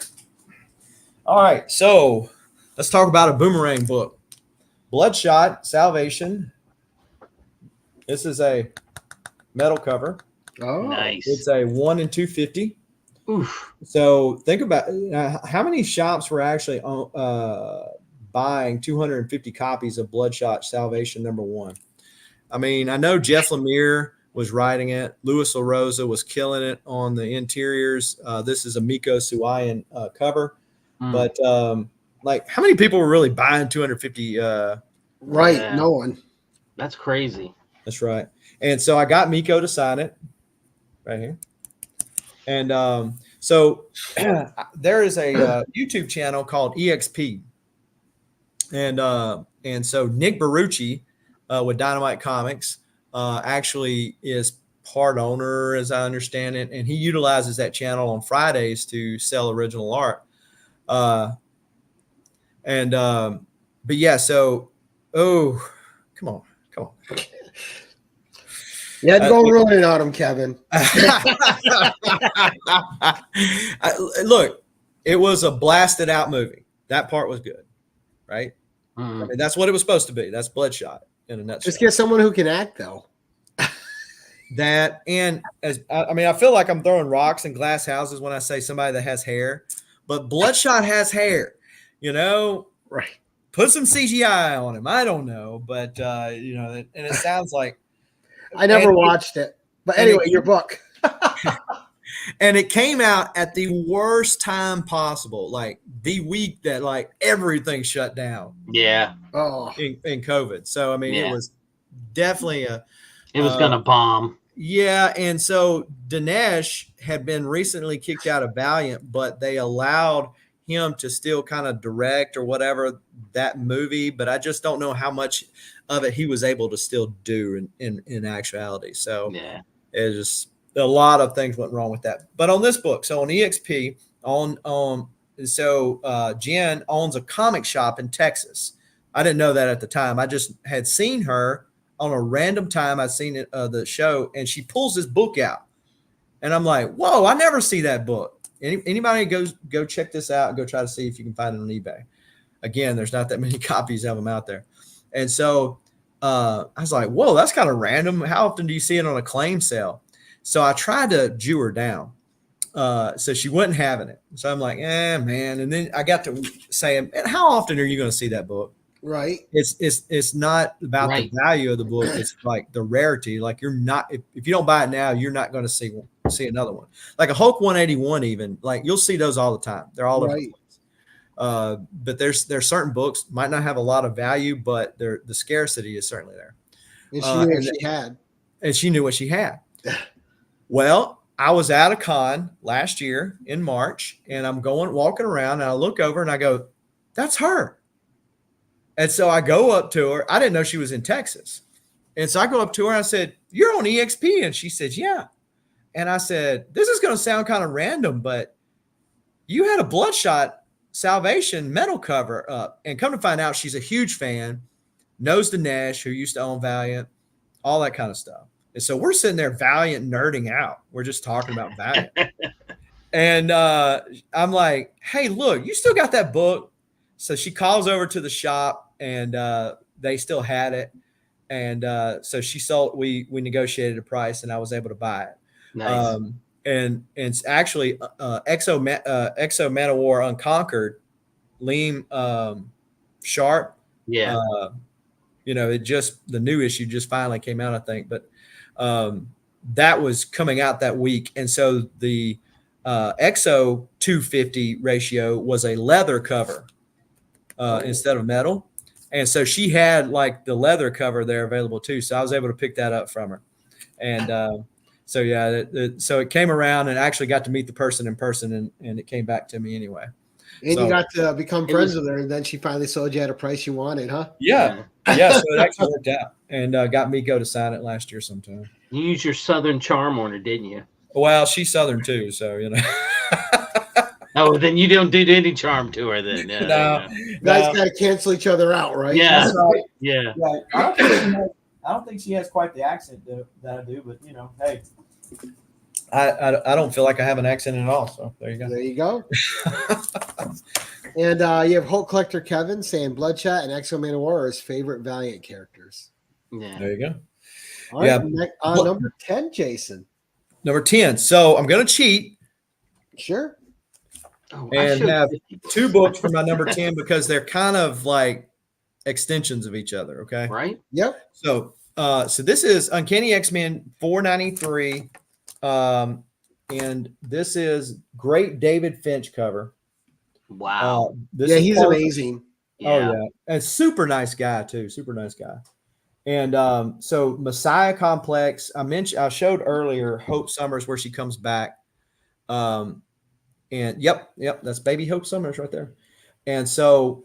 All right, so let's talk about a Boomerang book. Bloodshot Salvation. This is a metal cover. Oh, Nice. It's a 1 in 250. Oof. So think about how many shops were actually buying 250 copies of Bloodshot Salvation #1. I mean, I know Jeff Lemire was writing it. Louis LaRosa was killing it on the interiors. This is a Miko Suayan cover. But like, how many people were really buying 250? right, Yeah. no one. That's crazy. That's right. And so I got Miko to sign it right here. And so there is a YouTube channel called EXP. And so Nick Barucci with Dynamite Comics actually is part owner, as I understand it. And he utilizes that channel on Fridays to sell original art. But yeah, so, come on. You had to go ruin it on him, Kevin. Look, it was a blasted out movie. That part was good, right? I mean, that's what it was supposed to be. That's Bloodshot in a nutshell. Just get someone who can act, though. That, and I feel like I'm throwing rocks in glass houses when I say somebody that has hair, but Bloodshot has hair, Right. Put some CGI on him. I don't know, but and it sounds like I never watched it. But anyway, your book. And it came out at the worst time possible, like the week that like everything shut down. Yeah. Oh. In COVID. So I mean, It was definitely it was gonna bomb. Yeah, and so Dinesh had been recently kicked out of Valiant, but they allowed him to still kind of direct or whatever that movie, but I just don't know how much of it he was able to still do in actuality. So yeah, it's just a lot of things went wrong with that. But on this book, so on EXP, Jen owns a comic shop in Texas. I didn't know that at the time. I just had seen her on a random time. I'd seen it, the show, and she pulls this book out, and I'm like, "Whoa! I never see that book." Anybody go check this out and go try to see if you can find it on eBay. Again, there's not that many copies of them out there. And so I was like, whoa, that's kind of random. How often do you see it on a claim sale? So I tried to Jew her down. So she wasn't having it. So I'm like, man. And then I got to saying, how often are you going to see that book? Right. It's not about the value of the book. It's like the rarity. Like you're not, if you don't buy it now, you're not going to see another one. Like a Hulk 181, even like you'll see those all the time. They're all over the place. But there's certain books might not have a lot of value, but the scarcity is certainly there. And she knew what she had. And she knew what she had. Well, I was at a con last year in March, and I'm walking around, and I look over and I go, that's her. And so I go up to her. I didn't know she was in Texas. And so I go up to her and I said, you're on EXP. And she said, yeah. And I said, this is going to sound kind of random, but you had a Bloodshot Salvation metal cover up. And come to find out, she's a huge fan, knows Dinesh, who used to own Valiant, all that kind of stuff. And so we're sitting there Valiant nerding out. We're just talking about Valiant. And I'm like, hey, look, you still got that book? So she calls over to the shop, and they still had it. And so she sold. We negotiated a price, and I was able to buy it. Nice. And it's actually Exo Manowar Unconquered, Liam Sharp. Yeah. It just, the new issue just finally came out, I think. But that was coming out that week, and so the Exo 250 ratio was a leather cover. instead of metal. And so she had like the leather cover there available too. So I was able to pick that up from her. And so, yeah, so it came around and actually got to meet the person in person, and it came back to me anyway. And So, you got to become friends with her, and then she finally sold you at a price you wanted, huh? Yeah. Yeah. So it actually worked out, and got me go to sign it last year sometime. You used your Southern charm on her, didn't you? Well, she's Southern too, so Oh, then you don't do any charm to her then. No, You guys got to cancel each other out, right? Yeah. That's right. Yeah. Yeah. I don't think she has quite the accent that I do, but hey, I don't feel like I have an accent at all. So there you go. There you go. And you have Hulk Collector Kevin saying Bloodshot and XMen War are his favorite Valiant characters. Yeah. There you go. All right. Number 10, Jason. Number 10. So I'm going to cheat. Sure. And have 2 books for my number 10 because they're kind of like extensions of each other. Okay. Right. Yep. So this is Uncanny X-Men 493. And this is great David Finch cover. Wow. He's amazing. Oh yeah. And super nice guy too. Super nice guy. And so Messiah Complex, I showed earlier Hope Summers where she comes back. And yep, that's baby Hope Summers right there. And so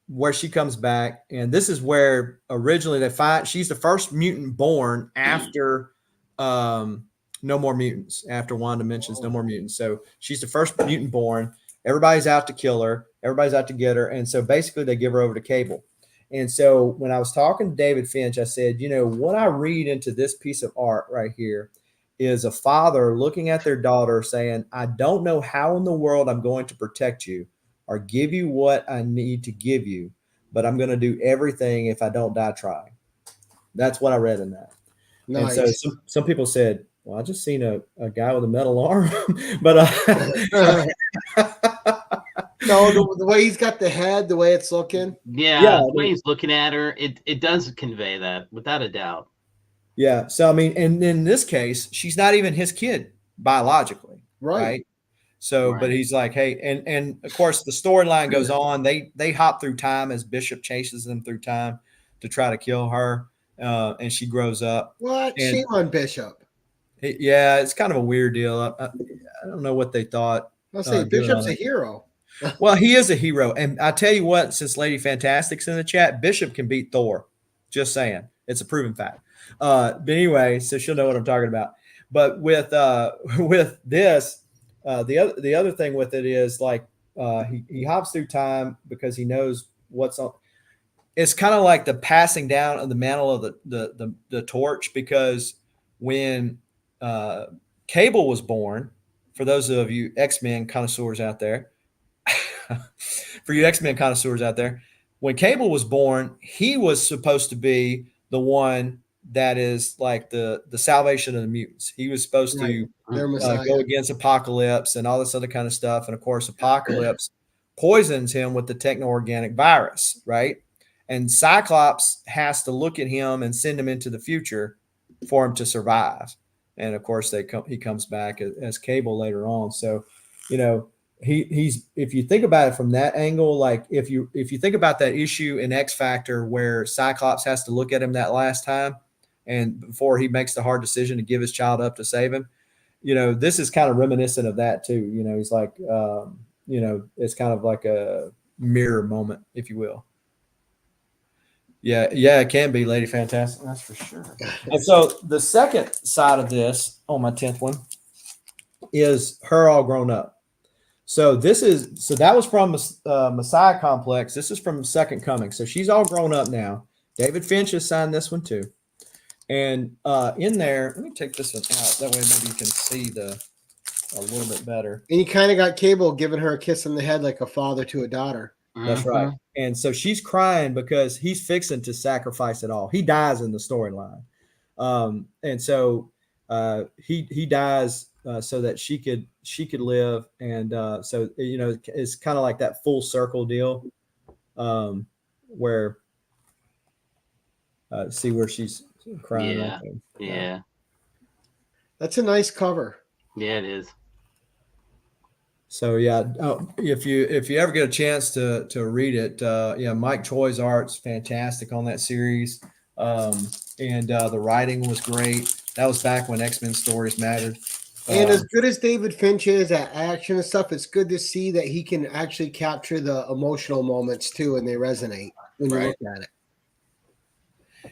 where she comes back, and this is where originally they find she's the first mutant born after No More Mutants, after Wanda mentions No More Mutants. So she's the first mutant born. Everybody's out to kill her. Everybody's out to get her. And so basically they give her over to Cable. And so when I was talking to David Finch, I said, what I read into this piece of art right here is a father looking at their daughter saying, I don't know how in the world I'm going to protect you or give you what I need to give you, but I'm going to do everything if I don't die trying. That's what I read in that. Nice. And so some people said, well, I just seen a guy with a metal arm, but no, the way he's got the head, the way it's looking. Yeah, the way he's looking at her, it does convey that without a doubt. Yeah. So, I mean, and in this case, she's not even his kid biologically. Right. So, but he's like, hey, and of course the storyline goes on. They hop through time as Bishop chases them through time to try to kill her. And she grows up. What? Shame on Bishop. It's kind of a weird deal. I don't know what they thought. I'll say Bishop's a hero. Well, he is a hero. And I tell you what, since Lady Fantastic's in the chat, Bishop can beat Thor. Just saying. It's a proven fact. But anyway, so she'll know what I'm talking about. But with this, the other thing with it is like he hops through time because he knows what's on. It's kind of like the passing down of the mantle of the torch, because when Cable was born, for those of you X-Men connoisseurs out there, when Cable was born, he was supposed to be the one that is like the salvation of the mutants. He was supposed to go against Apocalypse and all this other kind of stuff. And of course, Apocalypse poisons him with the techno-organic virus, right? And Cyclops has to look at him and send him into the future for him to survive. And of course, he comes back as Cable later on. So, he's if you think about it from that angle, like if you think about that issue in X Factor where Cyclops has to look at him that last time, and before he makes the hard decision to give his child up to save him, this is kind of reminiscent of that too. He's like, it's kind of like a mirror moment, if you will. Yeah, it can be Lady Fantastic, that's for sure. And so the second side of this on my 10th one is her all grown up. So that was from Messiah Complex. This is from Second Coming. So she's all grown up now. David Finch has signed this one too. And in there, let me take this one out. That way maybe you can see a little bit better. And you kind of got Cable giving her a kiss on the head like a father to a daughter. That's right. And so she's crying because he's fixing to sacrifice it all. He dies in the storyline. And so he dies so that she could live. And so, it's kind of like that full circle deal where see where she's crying. Yeah. Right there. Yeah. That's a nice cover. Yeah, it is. So yeah, if you ever get a chance to read it, yeah, Mike Choi's art's fantastic on that series, and the writing was great. That was back when X-Men stories mattered. And as good as David Finch is at action and stuff, it's good to see that he can actually capture the emotional moments too, and they resonate when you look at it.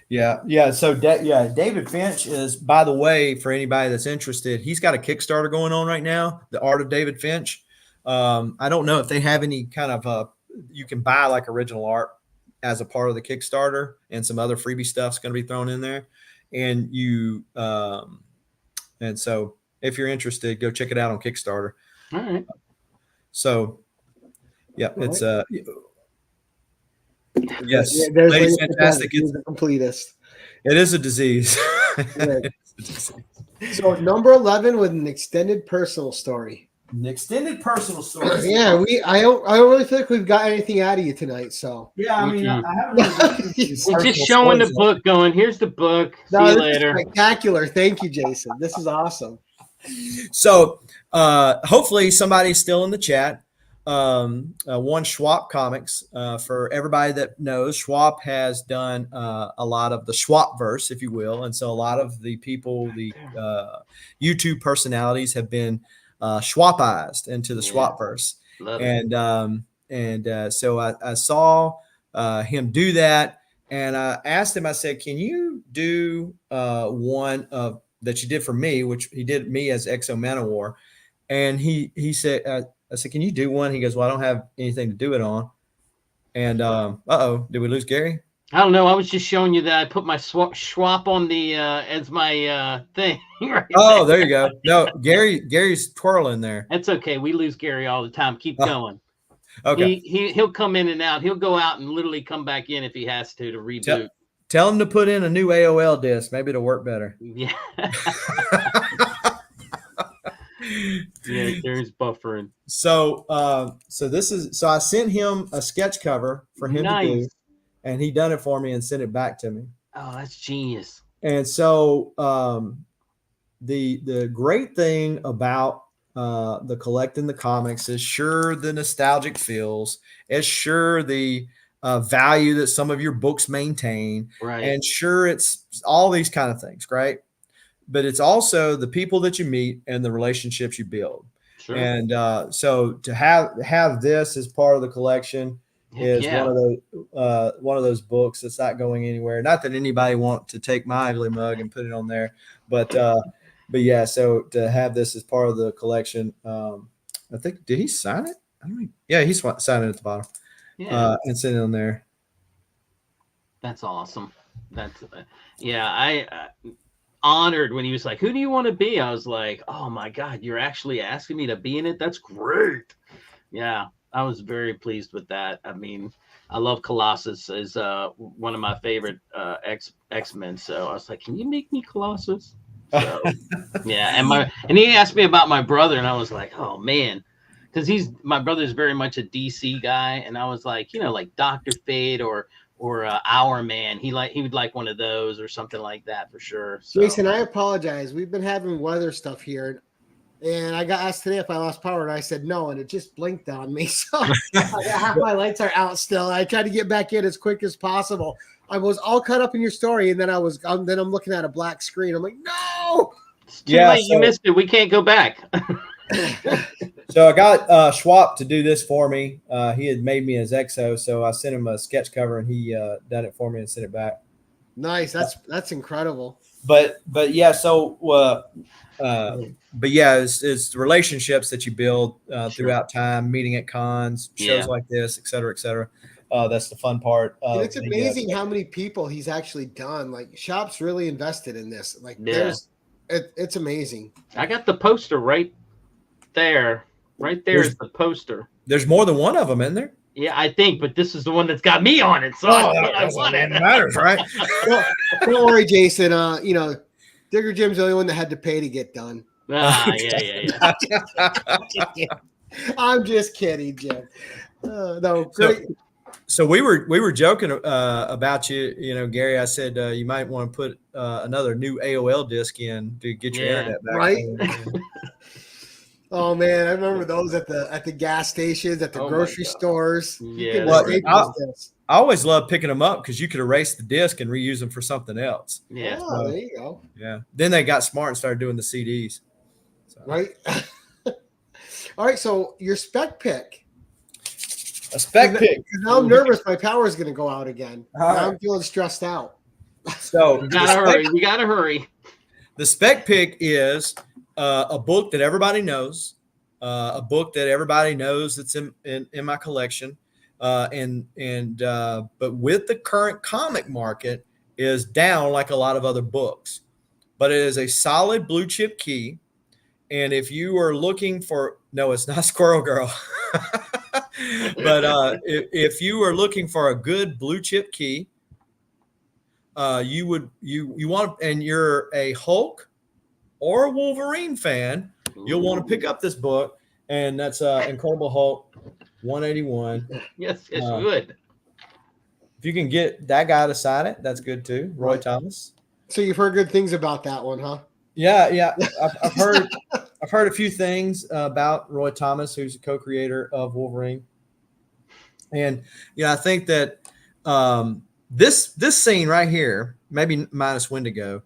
Yeah. So David Finch is, by the way, for anybody that's interested, he's got a Kickstarter going on right now, The Art of David Finch. I don't know if they have any kind of you can buy like original art as a part of the Kickstarter, and some other freebie stuff's going to be thrown in there. And and so if you're interested, go check it out on Kickstarter. All right. So yeah, it's yes, Yeah, there's Lady's fantastic. It's the completest. It is a disease. Right. So number 11 with an extended personal story. An extended personal story. Yeah, I don't really feel like we've got anything out of you tonight. So yeah, I mean, I haven't really we're just showing the book, going, here's the book. See you later. Spectacular. Thank you, Jason. This is awesome. So hopefully somebody's still in the chat. One Schwab Comics. For everybody that knows, Schwab has done a lot of the Schwabverse, if you will, and so a lot of the people, the YouTube personalities, have been Schwabized into the Schwabverse, and so I saw him do that, and I asked him. I said, "Can you do one of that you did for me, which he did me as Exo-Manowar?" And he said, I said, "Can you do one?" He goes, "Well, I don't have anything to do it on." And did we lose Gary? I don't know. I was just showing you that I put my Schwab on the as my thing. Right there you go. No, Gary's twirling there. That's okay. We lose Gary all the time. Keep going. Okay. He'll come in and out. He'll go out and literally come back in if he has to reboot. Tell him to put in a new AOL disc. Maybe it'll work better. Yeah. Yeah, Gary's buffering. So I sent him a sketch cover for him to do, and he done it for me and sent it back to me. Oh, that's genius. And so the great thing about the collecting the comics is sure the nostalgic feels, it's sure the value that some of your books maintain, right? And sure it's all these kind of things, right? But it's also the people that you meet and the relationships you build. Sure. And so to have this as part of the collection is one of those books that's not going anywhere. Not that anybody want to take my ugly mug and put it on there, but yeah. So to have this as part of the collection, I think, did he sign it? I don't know. Yeah, he's signed it at the bottom. Yeah, and sitting on there. That's awesome. That's I honored when he was like, "Who do you want to be?" I was like, "Oh my God, you're actually asking me to be in it? That's great." Yeah, I was very pleased with that. I mean, I love Colossus as one of my favorite X-Men. So I was like, "Can you make me Colossus?" So yeah, and he asked me about my brother, and I was like, "Oh man," because my brother's very much a DC guy, and I was like, like Dr. Fate or Our Man. He would like one of those or something like that for sure. So. Jason, I apologize. We've been having weather stuff here, and I got asked today if I lost power, and I said no, and it just blinked on me. So half my lights are out still. I tried to get back in as quick as possible. I was all caught up in your story, and then I'm looking at a black screen. I'm like, no. It's too late. You missed it. We can't go back. So I got Schwab to do this for me. He had made me his Exo, so I sent him a sketch cover, and he done it for me and sent it back. Nice. That's incredible. But yeah, so but yeah, it's the relationships that you build throughout time, meeting at cons, shows like this, et cetera, et cetera. That's the fun part. And it's amazing how many people he's actually done. Like, Shop's really invested in this. Like, it's amazing. I got the poster right there. Right there is the poster. There's more than one of them in there. Yeah, I think, but this is the one that's got me on it. So I want it. Matters, right? Well, don't worry, Jason. Digger Jim's the only one that had to pay to get done. Yeah. I'm just kidding, Jim. No, great. So we were joking about you, Gary. I said you might want to put another new AOL disc in to get your internet back. Right. Oh man, I remember those at the gas stations, at the Oh, my grocery God. stores. Yeah, Well, that's I always love picking them up because you could erase the disc and reuse them for something else. yeah. Oh, there you go. Yeah. Then they got smart and started doing the CDs. So. Right. All right. So your spec pick. A spec pick. Because now I'm nervous. My power is going to go out again. All Now right. I'm feeling stressed out. So We gotta hurry. We gotta hurry. the spec pick is a book that everybody knows, a book that everybody knows that's in my collection, but with the current comic market is down like a lot of other books, but it is a solid blue chip key. And if you are looking for, no, it's not Squirrel Girl, but if you are looking for a good blue chip key, you want, and you're a Hulk or a Wolverine fan, you'll want to pick up this book, and that's Incredible Hulk 181. Yes, it's good. If you can get that guy to sign it, that's good too. Roy Thomas. So you've heard good things about that one, huh? Yeah. I've heard a few things about Roy Thomas, who's a co-creator of Wolverine, and I think that this scene right here, maybe minus Wendigo,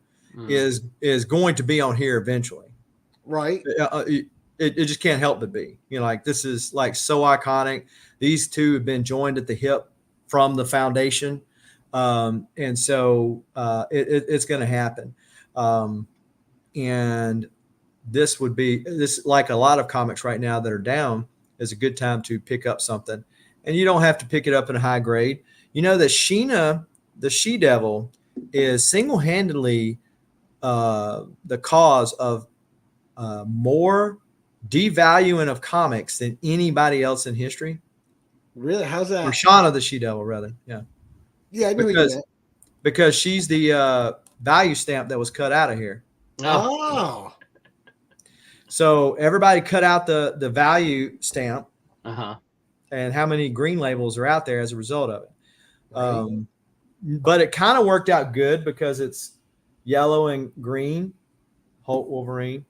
is going to be on here eventually. Right. It just can't help but be. Like this is like so iconic. These two have been joined at the hip from the foundation, and so it's going to happen. And this would be like a lot of comics right now that are down, is a good time to pick up something, and you don't have to pick it up in a high grade. That Sheena, the She-Devil, is single-handedly the cause of more devaluing of comics than anybody else in history. Really? How's that? Or Shauna the She-Devil, rather. Yeah. Yeah, I knew he did that. Because she's the value stamp that was cut out of here. Oh. So everybody cut out the value stamp. Uh-huh. And how many green labels are out there as a result of it. Right. But it kind of worked out good because it's yellow and green, Hulk Wolverine.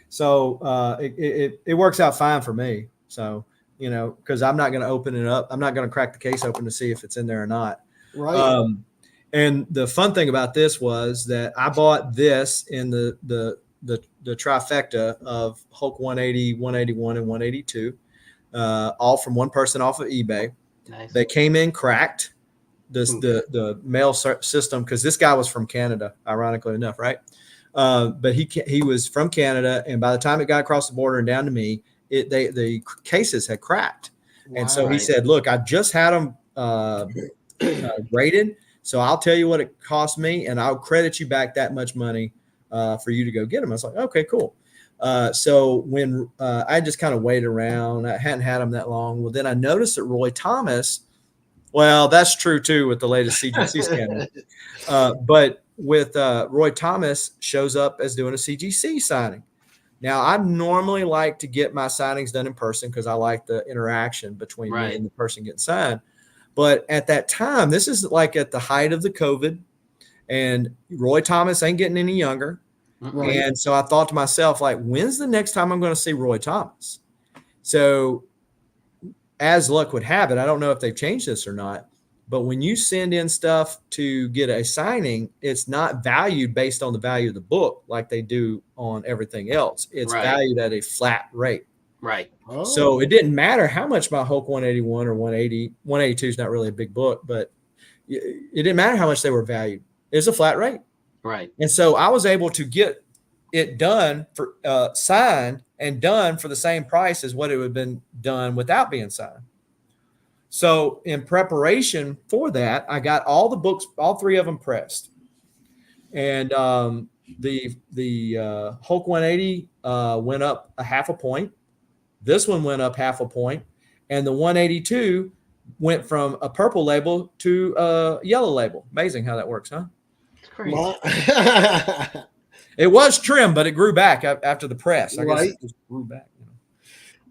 So it works out fine for me. So, because I'm not going to open it up. I'm not going to crack the case open to see if it's in there or not. Right. And the fun thing about this was that I bought this in the trifecta of Hulk 180, 181, and 182, all from one person off of eBay. Nice. They came in cracked. The mail system, because this guy was from Canada, ironically enough, right? But he was from Canada, and by the time it got across the border and down to me, the cases had cracked. Wow. And so he said, "Look, I just had them graded, so I'll tell you what it cost me, and I'll credit you back that much money for you to go get them." I was like, "Okay, cool." So when I just kind of waited around, I hadn't had them that long. Well, then I noticed that Roy Thomas. Well, that's true too with the latest CGC scandal. But with Roy Thomas shows up as doing a CGC signing. Now, I normally like to get my signings done in person because I like the interaction between me and the person getting signed. But at that time, this is like at the height of the COVID, and Roy Thomas ain't getting any younger. Right. And so I thought to myself, like, when's the next time I'm going to see Roy Thomas? So as luck would have it, I don't know if they've changed this or not, but when you send in stuff to get a signing, it's not valued based on the value of the book like they do on everything else. It's valued at a flat rate. Right. Oh. So it didn't matter how much my Hulk 181 or 180, 182 is not really a big book, but it didn't matter how much they were valued. It's a flat rate. Right. And so I was able to get it done for signed and done for the same price as what it would have been done without being signed. So in preparation for that, I got all the books, all three of them pressed. And the Hulk 180 went up a half a point. This one went up half a point. And the 182 went from a purple label to a yellow label. Amazing how that works, huh? It's crazy. It was trim, but it grew back after the press. I guess it just grew back.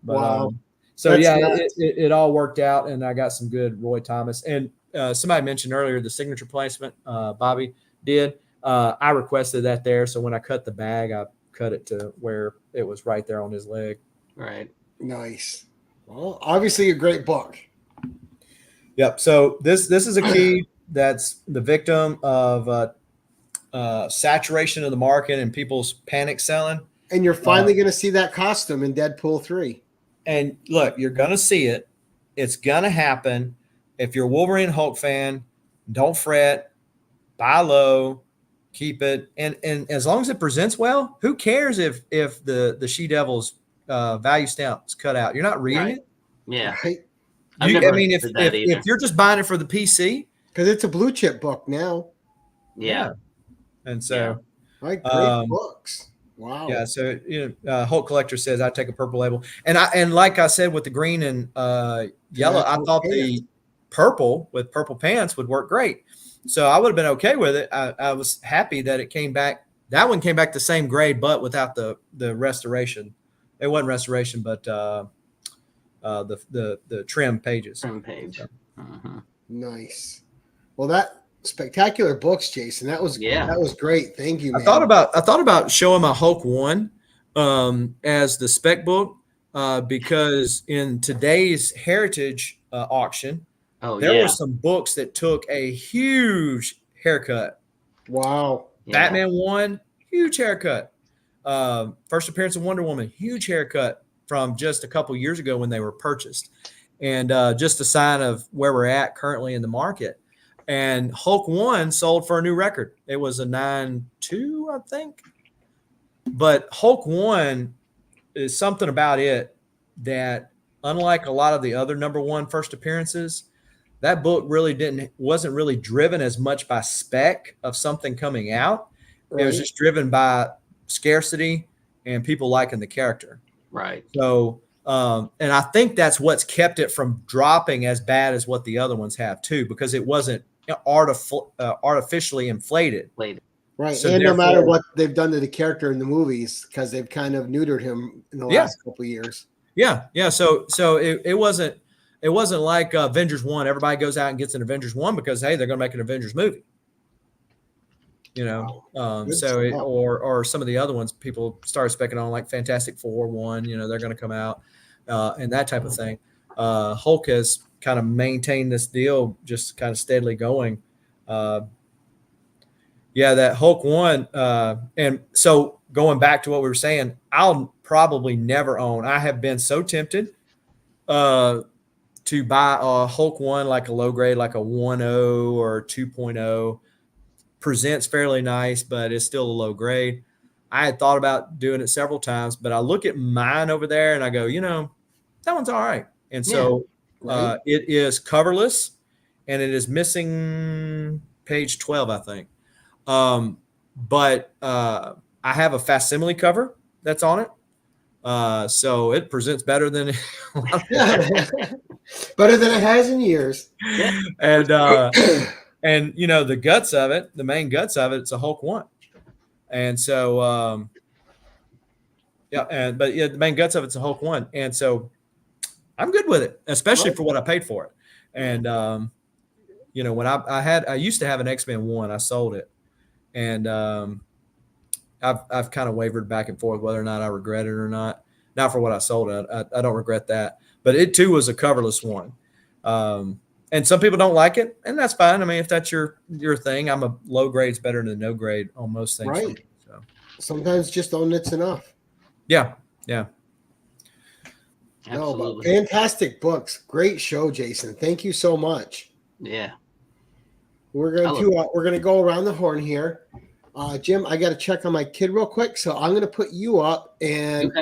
But, wow. So it all worked out, and I got some good Roy Thomas. And somebody mentioned earlier the signature placement Bobby did. I requested that there, so when I cut the bag, I cut it to where it was right there on his leg. Right. Nice. Well, obviously a great book. Yep. So this is a key that's the victim of saturation of the market and people's panic selling. And you're finally going to see that costume in Deadpool 3. And look, you're going to see it. It's going to happen. If you're a Wolverine Hulk fan, don't fret. Buy low. Keep it. And as long as it presents well, who cares if the She-Devil's value stamp's cut out? You're not reading it. Yeah. Right? I mean, if you're just buying it for the PC, because it's a blue chip book now. Yeah. And so, great books. Wow. Yeah. So, Hulk Collector says I take a purple label, and like I said with the green and yellow, I thought the purple with purple pants would work great. So I would have been okay with it. I was happy that it came back. That one came back the same grade, but without the restoration. It wasn't restoration, but the trim pages. Trim page. So. Nice. Well, that spectacular books, Jason. That was great. Thank you, man. I thought about showing my Hulk 1 as the spec book because in today's Heritage auction, there were some books that took a huge haircut. Wow. Batman 1, huge haircut. First appearance of Wonder Woman, huge haircut from just a couple years ago when they were purchased. And just a sign of where we're at currently in the market. And Hulk 1 sold for a new record. It was a 9.2, I think. But Hulk 1 is something about it that, unlike a lot of the other #1 first appearances, that book really wasn't really driven as much by spec of something coming out. Right. It was just driven by scarcity and people liking the character. Right. So, and I think that's what's kept it from dropping as bad as what the other ones have too, because it wasn't artificially inflated. Right. So and no matter what they've done to the character in the movies, because they've kind of neutered him in the last couple of years. Yeah. Yeah. So it wasn't like Avengers 1. Everybody goes out and gets an Avengers 1 because, hey, they're going to make an Avengers movie. Or some of the other ones people started specking on, like Fantastic Four 1, they're going to come out and that type of thing. Hulk has kind of maintained this deal, just kind of steadily going. That Hulk 1. And so going back to what we were saying, I'll probably never own. I have been so tempted to buy a Hulk 1, like a low grade, like a 1.0 or 2.0. Presents fairly nice, but it's still a low grade. I had thought about doing it several times, but I look at mine over there and I go, that one's all right. And so it is coverless and it is missing page 12, I think. But I have a facsimile cover that's on it. So it presents better than better than it has in years. And the guts of it, the main guts of it, it's a Hulk 1. And so the main guts of it's a Hulk 1. And so I'm good with it, especially for what I paid for it. And when I used to have an XMen 1, I sold it. And I've kind of wavered back and forth whether or not I regret it or not. Not for what I sold it. I don't regret that. But it too was a coverless one. And some people don't like it, and that's fine. I mean, if that's your thing, I'm a low grade's better than no grade on most things. Right. So sometimes just owning it's enough. Yeah. Yeah. No, but fantastic books. Great show, Jason. Thank you so much. Yeah. We're gonna go around the horn here. Jim, I got to check on my kid real quick, so I'm gonna put you up, and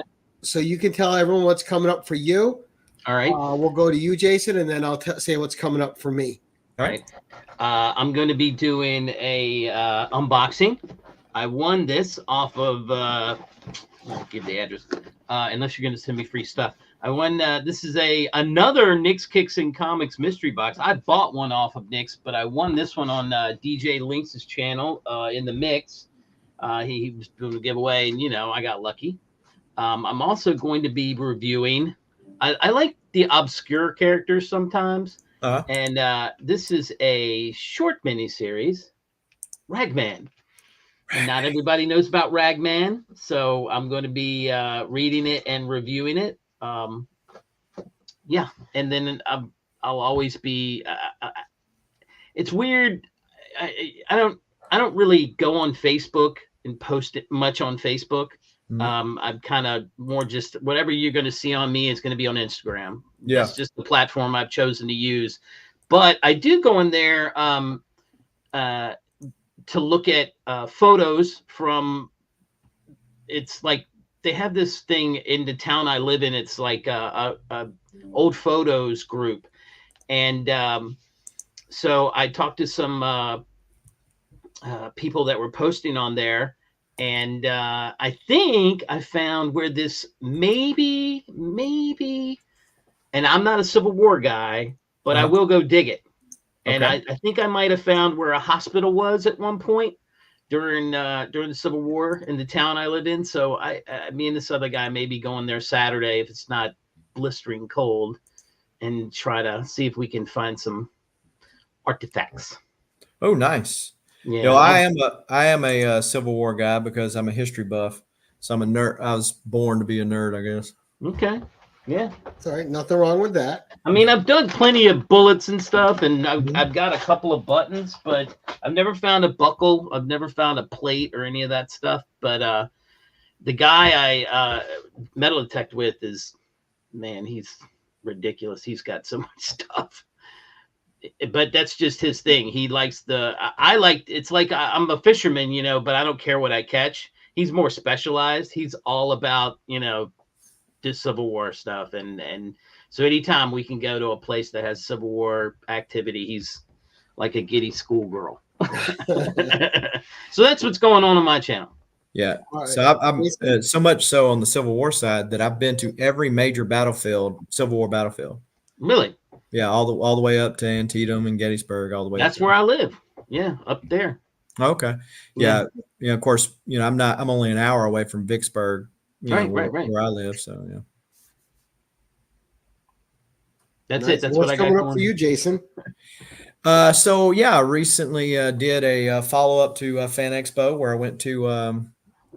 so you can tell everyone what's coming up for you. All right. We'll go to you, Jason, and then I'll say what's coming up for me. All right. I'm going to be doing a unboxing. I won this off of I'll give the address. Unless you're going to send me free stuff. I won. This is another Nick's Kicks and Comics mystery box. I bought one off of Nick's, but I won this one on DJ Lynx's channel in the mix. He was doing a giveaway, and I got lucky. I'm also going to be reviewing. I like the obscure characters sometimes. And this is a short miniseries, Ragman. And not everybody knows about Ragman, so I'm going to be reading it and reviewing it. yeah, and then I'll always be. It's weird. I don't really go on Facebook and post it much on Facebook. I'm kind of more just whatever you're going to see on me is going to be on Instagram. Yeah. It's just the platform I've chosen to use. But I do go in there to look at photos from. It's like they have this thing in the town I live in. It's like a old photos group, and so I talked to some people that were posting on there, and I think I found where this maybe, and I'm not a Civil War guy, but I will go dig it. And I think I might have found where a hospital was at one point during the Civil War in the town I lived in. So me and this other guy may be going there Saturday if it's not blistering cold, and try to see if we can find some artifacts. Oh, nice. Yeah, you know, I am a Civil War guy because I'm a history buff. So I'm a nerd. I was born to be a nerd, I guess. Okay. Yeah. It's all right. Nothing wrong with that. I mean, I've done plenty of bullets and stuff, and I've got a couple of buttons, but I've never found a buckle. I've never found a plate or any of that stuff. But the guy I metal detect with is, man, he's ridiculous. He's got so much stuff. But that's just his thing. He likes it's like I'm a fisherman, you know, but I don't care what I catch. He's more specialized. He's all about, you know, this Civil War stuff. And so anytime we can go to a place that has Civil War activity, he's like a giddy schoolgirl. So that's what's going on my channel. Yeah. So I'm so much so on the Civil War side that I've been to every major Civil War battlefield. Really? Yeah, all the way up to Antietam and Gettysburg, all the way. That's where I live. Yeah, up there. Okay. Yeah. Yeah. Of course, you know, I'm only an hour away from Vicksburg, right. where I live. So yeah. That's nice. it. That's What's what I got coming up for you, Jason. So yeah, I recently did a follow up to Fan Expo where I went to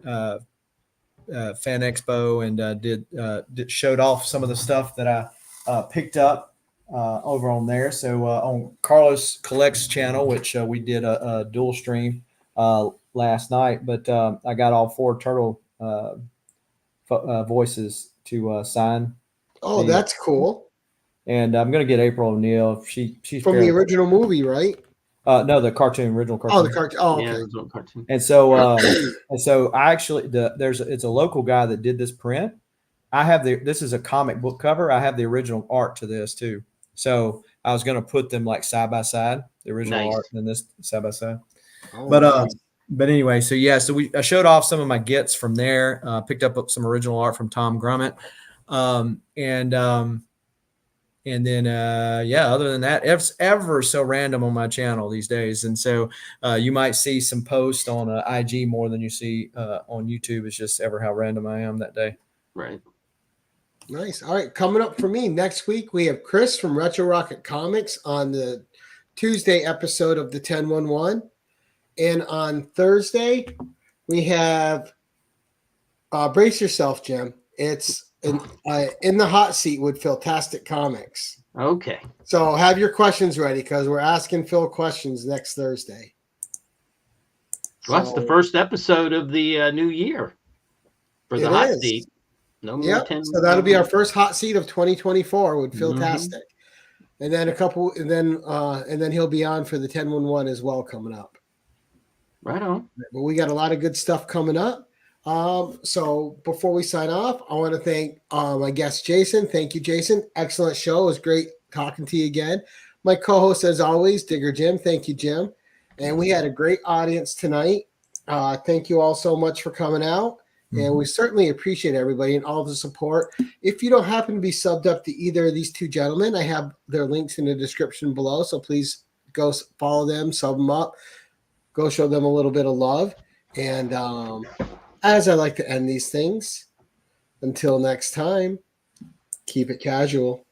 Fan Expo and showed off some of the stuff that I picked up over on there. So on Carlos Collects channel, which we did a dual stream last night, but I got all 4 turtle voices to sign. Oh, that's cool. And I'm gonna get April O'Neil. She's from the original movie, right? No, the original cartoon. Oh, the cartoon. Oh, okay. Yeah, cartoon. And so I actually it's a local guy that did this print. I have this is a comic book cover. I have the original art to this too. So I was going to put them like side by side, the original art and this side by side. Oh, but anyway, so yeah, so I showed off some of my gets from there. Picked up some original art from Tom Grummett, and then other than that, it's ever so random on my channel these days, and so you might see some posts on IG more than you see on YouTube. It's just ever how random I am that day. Right. Nice. All right. Coming up for me next week, we have Chris from Retro Rocket Comics on the Tuesday episode of the 1011. And on Thursday, we have brace yourself, Jim. It's in the hot seat with Philtastic Comics. Okay. So have your questions ready because we're asking Phil questions next Thursday. Well, that's the first episode of the new year for the hot seat. No more 10. So that'll be our first hot seat of 2024 with Philtastic. And then and then he'll be on for the 1011 as well coming up. Right on. But we got a lot of good stuff coming up. So before we sign off, I want to thank my guest Jason. Thank you, Jason. Excellent show. It was great talking to you again. My co-host, as always, Digger Jim. Thank you, Jim. And we had a great audience tonight. Thank you all so much for coming out. And we certainly appreciate everybody and all the support. If you don't happen to be subbed up to either of these two gentlemen, I have their links in the description below. So please go follow them, sub them up, go show them a little bit of love. And as I like to end these things, until next time, keep it casual.